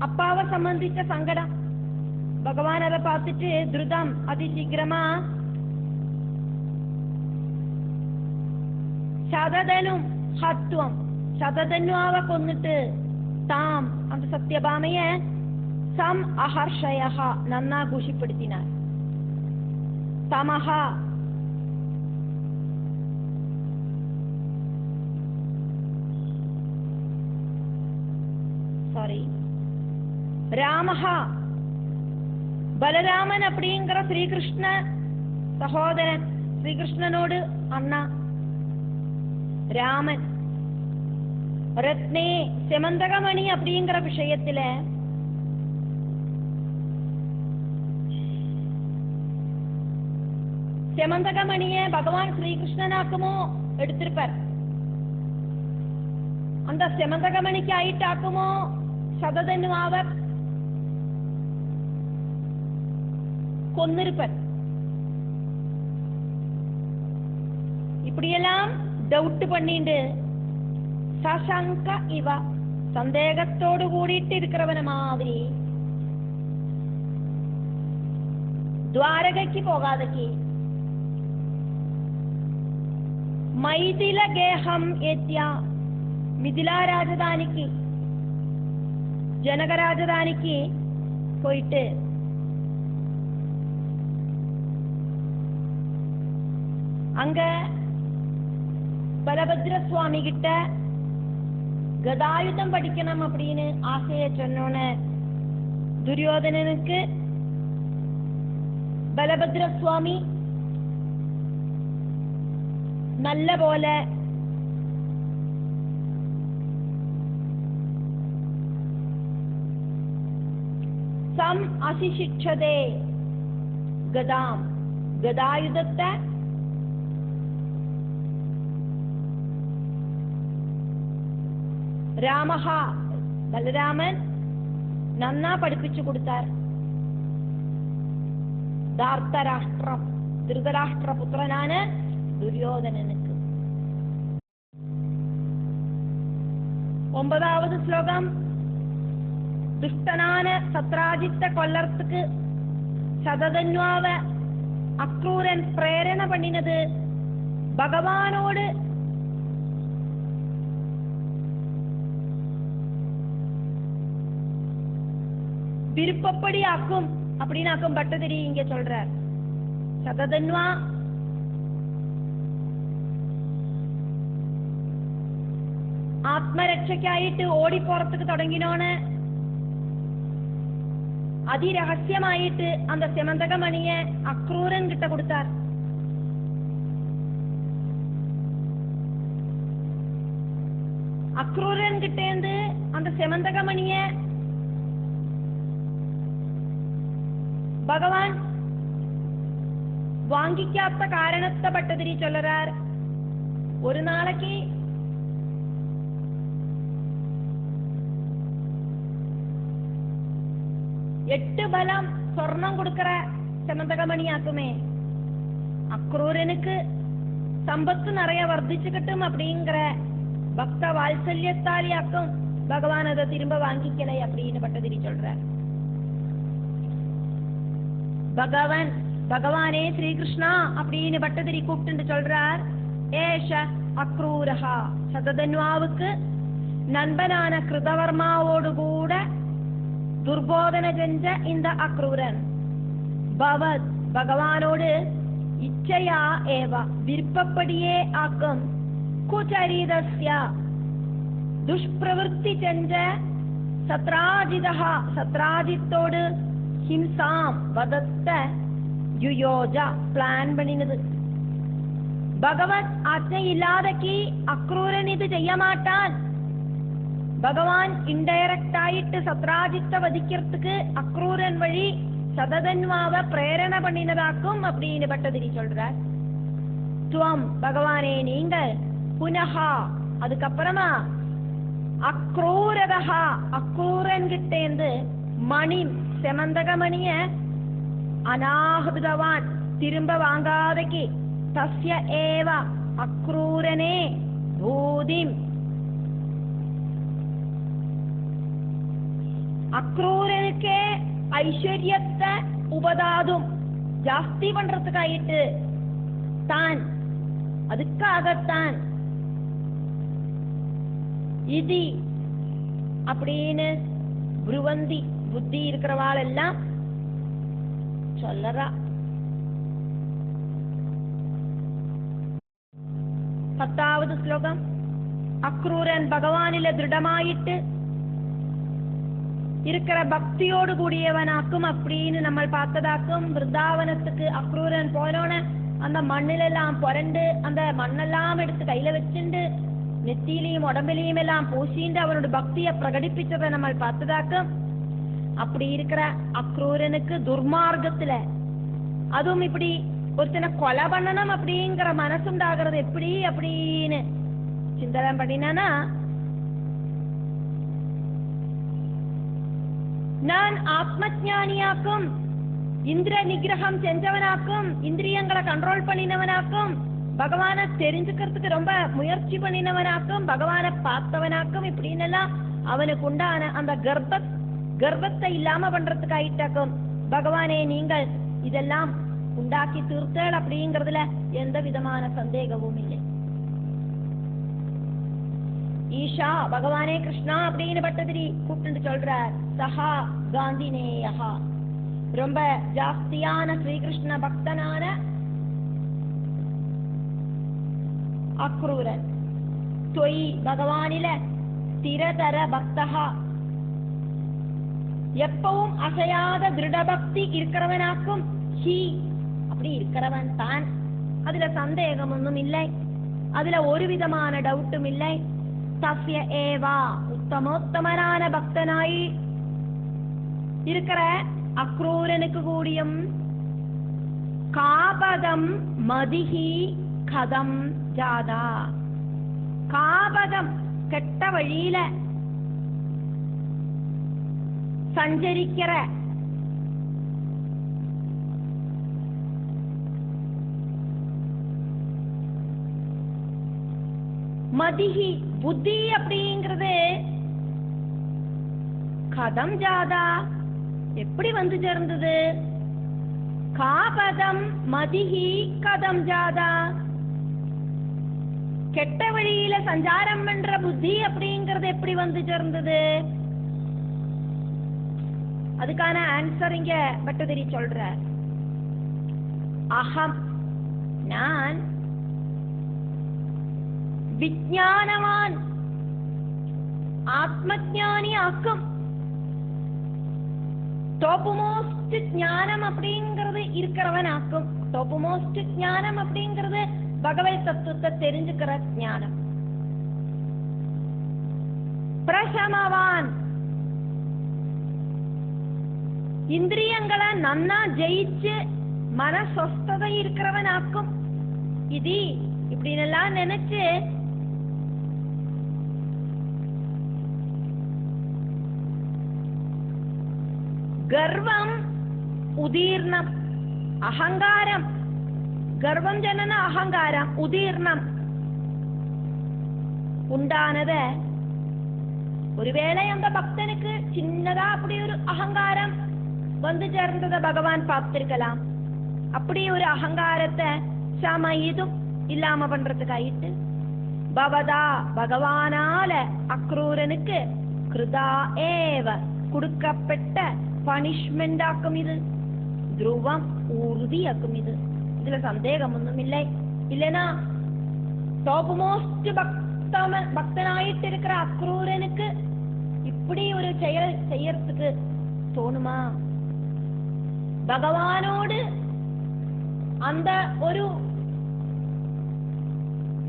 [SPEAKER 1] அப்பாவை சம்பந்திச்ச சங்கடம். பகவான் அதை பார்த்துட்டு திருதம் அதிசீக்கிரமா சததனும் ஹத்வம் சததன்வாவை கொன்னுட்டு தாம் அந்த சத்யபாமைய சம் அஹர்ஷயா நன்னா குஷிப்படுத்தினார். தமஹா ராமஹா பலராமன் அப்படிங்கிற ஸ்ரீகிருஷ்ண சகோதரன், ஸ்ரீகிருஷ்ணனோடு அண்ணா ராமன் ரத்னே செமந்தகமணி அப்படிங்கிற விஷயத்துல செமந்தகமணிய பகவான் ஸ்ரீகிருஷ்ணனாக்குமோ எடுத்திருப்பார். அந்த செமந்தகமணிக்கு ஆயிட்டாக்குமோ சததன்வாவ கொன்னிருப்பார். இப்படியெல்லாம் டவுட் பண்ணிட்டு சசங்க இவ சந்தேகத்தோடு கூடிட்டு இருக்கிறவன மாதிரி ദ്വാരകയ്ക്ക് പോകാതക്ക് മൈഥില ഗേഹം എത്തിയ മിഥില രാജധാനിക്ക് ജനക രാജധാനിക്ക് പോയിട്ട് அங்க பலபத்ர சுவாமி கிட்ட கதாயுதம் படிக்கணும் அப்படின்னு ஆசைய சொன்னோன்னு துரியோதனனுக்கு பலபத்ர சுவாமி நல்ல போல சம் அசிஷிச்சதே கதாம் கதாயுதத்தை ராமஹா பலராமன் நன்னா படிப்பிச்சு கொடுத்தார். தார்த்தராஷ்டிரம் திருதராஷ்டிர புத்திரனான துரியோதனனுக்கு. 9வது ஸ்லோகம். துஷ்டனான சத்ராஜித்த கொல்லறதுக்கு சததன்வாவ அக்ரூரன் பிரேரண பண்ணினது பகவானோடு விருப்பப்படி ஆக்கும் அப்படின்னு ஆக்கும் பட்டதிரி இங்க சொல்றார். சததன்வா ആത്മരക്ഷയ്ക്കായിട്ട് ഓടിപ്പോറത്തേക്ക് തുടങ്ങിനോണ് അതിരഹസ്യമായിട്ട് அந்த செமந்தகமணியை அக்ரூரன் கிட்ட கொடுத்தார். அக்ரூரன் கிட்டேந்து அந்த செமந்தகமணியை பகவான் வாங்கிக்காத்த காரணத்தை பட்டதிரி சொல்லறார். ஒரு நாளைக்கு எட்டு பலம் சொர்ணம் கொடுக்கிற செமந்தகமணியாக்குமே அக்ரூரனுக்கு சம்பத்து நிறைய வர்த்திச்சுக்கிட்டும் அப்படிங்கிற பக்த வாத்சல்யத்தாலியாக்கும் பகவான் அதை திரும்ப வாங்கிக்கலை அப்படின்னு பட்டதிரி சொல்றார். பகவானே ஸ்ரீகிருஷ்ணா அப்படின்னு பட்டதிரி கூப்பிட்டு சொல்றார். ஏஷ அக்ரூரஹா சததன்வாவுக்கு நண்பனான கிருதவர்மாவோடு கூட துர்போதன செஞ்ச இந்த அக்ரூரன் பவத் பகவானோடு இச்சையா ஏவ விருப்பப்படியே ஆக்கும் குச்சரிதஸ்ய துஷ்பிரவൃத்தி செஞ்ச சத்ராஜிதஹா சத்ராஜித்தோடு ஹிம்சாம் வதத்த யுயோஜ பிளான் பண்ணினது. பகவத் ஆജ്ഞை இல்லாதக்கு அக்ரூரன் இது செய்ய மாட்டான். பகவான் இன்டைரக்ட் ஆயிட்டு சத்ராஜித்தை வதிக்கிறதுக்கு அக்ரூரன் வழி சததன்வாவை பிரேரண பண்ணினதாக்கும் அப்படின்னு பட்டதிரி சொல்றார். துவம் பகவானே நீங்கள் புனஹா அதுக்கப்புறமா அக்ரூரதஹா அக்ரூரன் கிட்டேந்து மணி செமந்தகமணிய அநாஹுதவான் திரும்ப வாங்காதக்கு தஸ்ய ஏவ அக்ரூரனே பூதிம் அக்ரூரனுக்கே ஐஸ்வர்யத்தை உபதாதும் ஜாஸ்தி பண்றதுக்காயிட்டு தான், அதுக்காகத்தான் இது அப்படின்னு புருவந்தி புத்தி இருக்கிறவாள் எல்லாம் சொல்லறா. 10வது ஸ்லோகம். அக்ரூரன் பகவானில திருடமாயிட்டு இருக்கிற பக்தியோடு கூடியவனாக்கும் அப்படின்னு நம்ம பார்த்ததாக்கும். விருந்தாவனத்துக்கு அக்ரூரன் போனோன அந்த மண்ணிலெல்லாம் புரண்டு அந்த மண்ணெல்லாம் எடுத்து கையில வச்சுண்டு நெத்தியிலையும் உடம்பிலையும் எல்லாம் பூசிண்டு அவனோட பக்தியை பிரகடிப்பிச்சதை நம்ம பார்த்ததாக்கும். அப்படி இருக்கிற அக்ரூரனுக்கு துர்மார்க்கத்துல அதுவும் இப்படி ஒருத்தனை கொலை பண்ணணும் அப்படிங்கிற மனசுண்டாகிறது எப்படி அப்படின்னு சிந்தனை பண்ணினானா, நான் ஆத்மஜானியாக்கும் இந்திர நிகிரகம் செஞ்சவனாக்கும் இந்திரியங்களை கண்ட்ரோல் பண்ணினவனாக்கும் பகவானை தெரிஞ்சுக்கிறதுக்கு ரொம்ப முயற்சி பண்ணினவனாக்கும் பகவானை பார்த்தவனாக்கும் இப்படின்னு எல்லாம் அவனுக்கு உண்டான அந்த கர்ப்பத்தை இல்லாம பண்றதுக்கு ஆயிட்டாக்கும். பகவானே நீங்கள் இதெல்லாம் உண்டாக்கி தீர்த்தல் அப்படிங்கறதுல எந்த விதமான சந்தேகமும் இல்லை. ஈஷா பகவானே கிருஷ்ணா அப்படின்னு பட்டதிரி கூப்பிட்டு சொல்றார். சஹா காந்தினேயா, ரொம்ப ஜாஸ்தியான ஸ்ரீகிருஷ்ண பக்தனான அக்ரூரன். தொய் பகவானில ஸ்திரதர பக்தஹா, எப்பவும் அசையாத திருடபக்தி இருக்கிறவனாக்கும். ஹி அப்படி இருக்கிறவன் தான், அதுல சந்தேகம் ஒன்றும் இல்லை, அதுல ஒரு விதமான டவுட்டும் இல்லை. தஸ்ய ஏவா உத்தமோத்தமனான பக்தனாய் இருக்கிற அக்ரூரனுக்கு கூடியும் காபதம் மதிஹி கதம் ஜாதா, காபதம் கெட்ட வழியில சஞ்சரிக்கிற மதிஹி புத்தி அப்படிங்கிறது கதம் ஜாதா எப்படி வந்து சேர்ந்தது? காபதம் மதிஹி கதம் ஜாதா, கெட்ட வழியில சஞ்சாரம் பண்ற புத்தி அப்படிங்கிறது எப்படி வந்து சேர்ந்தது? அதுக்கான ஆன்சர் இங்க பட்டதிரி சொல்ற. அகம் நான் விஞ்ஞானவான் ஆத்மஜானி ஆக்கும். டோப்புமோஸ்ட் ஞானம் அப்படிங்கிறது இருக்கிறவன் ஆக்கும். டோப்புமோஸ்ட் ஞானம் அப்படிங்கிறது பகவத் தத்துவத்தை தெரிஞ்சுக்கிற ஞானம். பிரசமவான் இந்திரியங்களை நன்னா ஜெயிச்சு மனஸ்வஸ்ததை இருக்கிறவன் ஆக்கும். இது இப்படின்னெல்லாம் நினைச்சு கர்வம் உதீர்ணம் அகங்காரம், கர்வம் ஜனன அகங்காரம் உதீர்ணம் உண்டானத ஒருவேளை அந்த பக்தனுக்கு சின்னதா அப்படி ஒரு அகங்காரம் வந்து சேர்ந்ததை பகவான் பார்த்திருக்கலாம். அப்படி ஒரு அகங்காரத்தை சமயிதும் இல்லாம பண்றதுக்காயிட்டு பவதா பகவானால அக்ரூரனுக்கு கிருதா ஏவ கொடுக்கப்பட்ட பனிஷ்மெண்ட் ஆக்கும். இது துருவம் உறுதியாக்கும். இதுல சந்தேகம் ஒன்றும் இல்லை. இல்லைன்னா டாப் மோஸ்ட் பக்தனாயிட்டு இருக்கிற அக்ரூரனுக்கு இப்படி ஒரு செயல் செய்யறதுக்கு தோணுமா? பகவானோடு அந்த ஒரு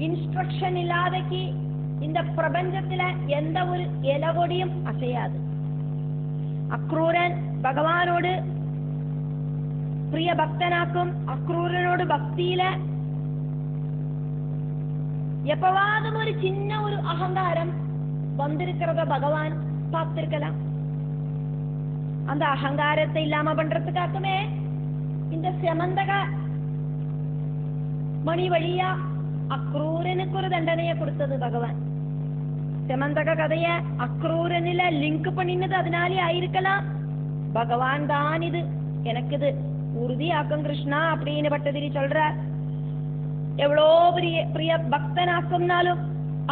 [SPEAKER 1] இன்ஸ்ட்ரக்ஷன் இல்லாதக்கு இந்த பிரபஞ்சத்துல எந்த ஒரு இலகொடியும் அசையாது. அக்ரூரன் பகவானோடு பிரிய பக்தனாக்கும். அக்ரூரனோடு பக்தியில எப்பவாவது ஒரு சின்ன ஒரு அகங்காரம் வந்திருக்கிறத பகவான் பார்த்திருக்கலாம். அந்த அகங்காரத்தை இல்லாம பண்றதுக்காகவே இந்த செமந்தக மணி வழியா அக்ரூரனுக்கு ஒரு தண்டனையை கொடுத்தது பகவான். செமந்தக கதைய அக்ரூரனில லிங்க் பண்ணினது அதனாலே ஆயிருக்கலாம். பகவான் தான் இது எனக்கு இது உறுதியாக்கும் கிருஷ்ணா அப்படின்னு பட்டதிரி சொல்ற. எவ்வளோ பிரிய பக்தனாக்கும்னாலும்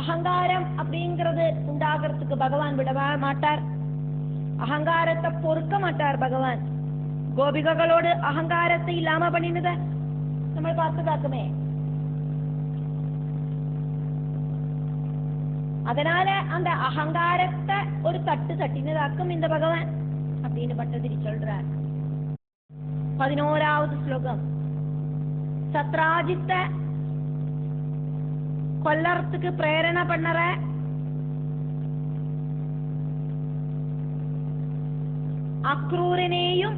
[SPEAKER 1] அகங்காரம் அப்படிங்கிறது உண்டாகிறதுக்கு பகவான் விடவா மாட்டார். அகங்காரத்தை பொறுக்க மாட்டார் பகவான். கோபிகளோடு அகங்காரத்தை இல்லாம பண்ணினத நம்ம பார்த்துதாக்குமே. அதனால அந்த அகங்காரத்தை ஒரு தட்டினதாக்கும் இந்த பகவான் அப்படின்னு பட்டதிரி சொல்றார். 11வது ஸ்லோகம். சத்ராஜித்த கொல்லறதுக்கு பிரேரணை பண்ணற அக்ரூரனையும்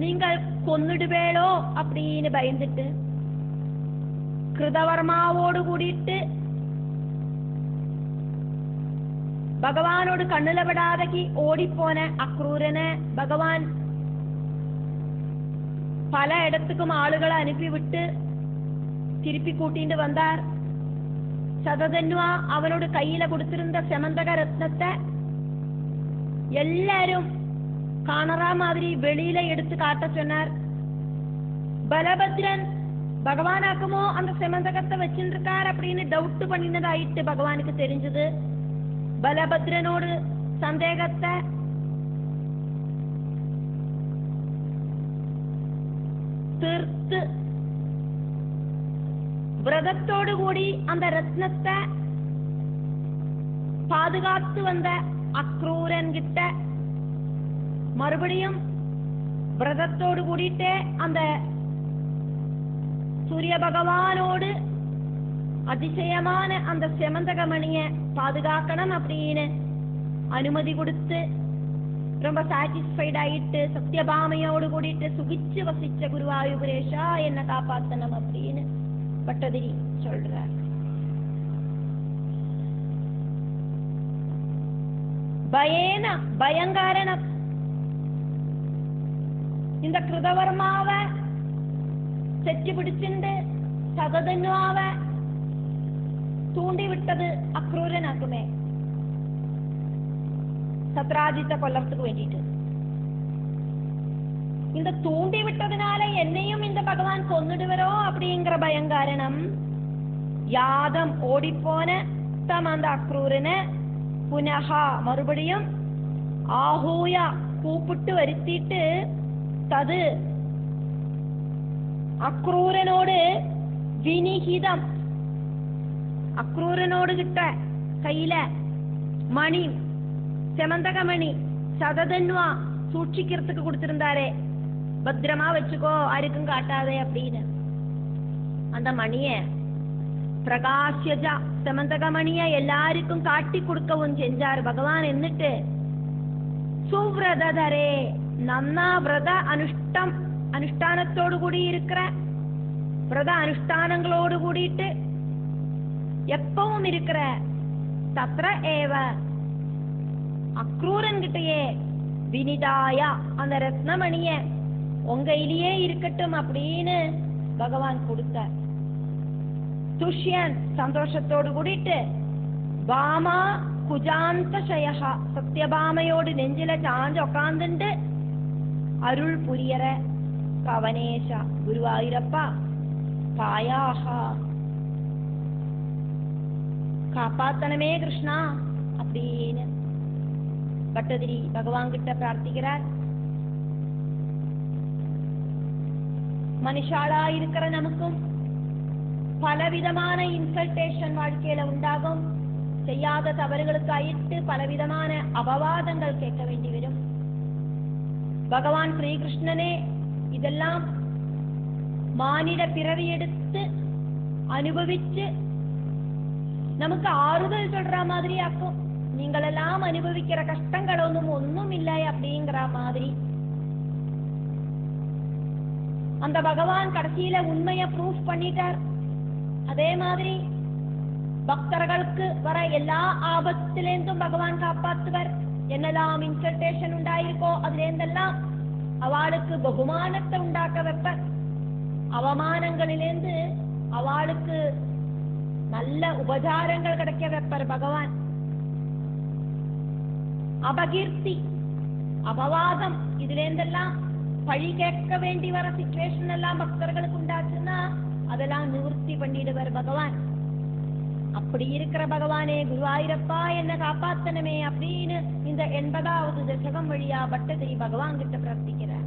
[SPEAKER 1] நீங்கள் கொன்னுடுவேளோ அப்படின்னு பயந்துட்டு கிருதவர்மாவோடு கூடிட்டு பகவானோடு கண்ணுல விடாதகி ஓடிப்போன அக்ரூரனை பகவான் பல இடத்துக்கும் ஆளுகளை அனுப்பிவிட்டு திருப்பி கூட்டிட்டு வந்தார். சததன்வா அவனோட கையில கொடுத்திருந்த செமந்தக ரத்னத்தை எல்லாரும் காணறா மாதிரி வெளியில எடுத்து காட்ட சொன்னார். பலபத்ரன் பகவானாக்குமோ அந்த செமந்தகத்தை வச்சிருக்கார் அப்படின்னு டவுட் பண்ணினதாயிட்டு பகவானுக்கு தெரிஞ்சது. பலபத்ரனோடு சந்தேகத்தை தீர்த்து விரதத்தோடு கூடி அந்த ரத்னத்தை பாதுகாத்து வந்த அக்ரூரன் கிட்ட மறுபடியும் விரதத்தோடு கூடிட்டே அந்த சூரிய பகவானோடு அதிசயமான அந்த செமந்தகமணிய பாதுகாக்கணும் அப்படின்னு அனுமதி கொடுத்து ரொம்ப சாட்டிஸ்ஃபைட் ஆயிட்டு சத்யபாமையோடு கூடிட்டு சுகிச்சு வசிச்ச குருவாயூரேஷா என்ன காப்பாத்தனம் அப்படின்னு பட்டதிரி சொல்றார். பயேன பயங்காரணம் இந்த கிருதவர்மாவை செச்சு பிடிச்சுண்டு சததன்வாவை தூண்டி விட்டது அக்ரூரனாக்குமே சத்ராஜித்தை கொல்லறதுக்கு வேண்டிட்டு. இந்த தூண்டி விட்டதுனால என்னையும் இந்த பகவான் கொன்னுடுவரோ அப்படிங்கிற பயங்காரணம் யாதம் ஓடிப்போன தம் அந்த அக்ரூரனை புனகா மறுபடியும் ஆஹூயா கூப்பிட்டு வருத்திட்டு தது அக்ரூரனோடு வினிகிதம் அக்ரூரனோடு கிட்ட கையில மணி செமந்தகமணி சததன்வா சூட்சிக்கிறதுக்கு கொடுத்திருந்தாரே பத்திரமா வச்சுக்கோ யாருக்கும் காட்டாதே அப்படின்னு அந்த மணிய பிரகாஷ்யஜா செமந்தகமணிய எல்லாருக்கும் காட்டி கொடுக்கவும் செஞ்சார் பகவான். എന്നിട്ട് சுவ்ரதரே நன்னா விரத அனுஷ்டானத்தோடு கூடி இருக்கிற விரத அனுஷ்டானங்களோடு கூடிட்டு எப்பவும் இருக்கிற தத்ர ஏவ அக்ரூரன் கிட்டயே வினிதாயா அந்த ரத்னமணிய உங்கையிலேயே இருக்கட்டும் அப்படின்னு பகவான் கொடுத்தார். துஷ்யன் சந்தோஷத்தோடு கூடிட்டு பாமா குஜாந்த சயஹா சத்யபாமையோடு நெஞ்சில சாஞ்சு உக்காந்துண்டு அருள் புரியற கவனேஷ குருவாயூரப்பா பாயாஹா காப்பாத்தனமே கிருஷ்ணா அப்படின்னு பட்டதிரி பகவான் கிட்ட பிரார்த்திக்கிறார். மனுஷாளா இருக்கிற நமக்கும் பலவிதமான இன்சல்டேஷன் வாழ்க்கையில உண்டாகும். செய்யாத தவறுகளுக்கு ஆயிட்டு பலவிதமான அபவாதங்கள் கேட்க வேண்டி வரும். பகவான் ஸ்ரீகிருஷ்ணனே இதெல்லாம் மானிட பிறவி எடுத்து அனுபவிச்சு நமக்கு ஆறுதல் சொல்ற மாதிரி ஆக்கும். நீங்களெல்லாம் அனுபவிக்கிற கஷ்டங்கள் ஒன்னும் இல்லை அப்படிங்கிற மாதிரி அந்த பகவான் கடைசியில உண்மைய ப்ரூஃப் பண்ணிட்டார். அதே மாதிரி பக்தர்களுக்கு வர எல்லா ஆபத்திலேந்தும் பகவான் காப்பாத்துவர். என்னெல்லாம் இன்சல்டேஷன் உண்டாயிருக்கோ அதுலேருந்தெல்லாம் அவளுக்கு பகுமானத்தை உண்டாக்க வைப்பர். அவமானங்களிலேந்து அவளுக்கு நல்ல உபசாரங்கள் கிடைக்க வைப்பர் பகவான். அபகீர்த்தி, அபவாதம், இதுல இருந்தெல்லாம் பழி கேட்க வேண்டி வர சிச்சுவேஷன் எல்லாம் பக்தர்களுக்கு உண்டாச்சுன்னா அதெல்லாம் நிவர்த்தி பண்ணிடுவார் பகவான். அப்படி இருக்கிற பகவானே, குருவாயூரப்பா என்ன காப்பாத்தனமே அப்படின்னு இந்த 80வது தசகம் வழியா பட்டதிரி பகவான் கிட்ட பிரார்த்திக்கிறார்.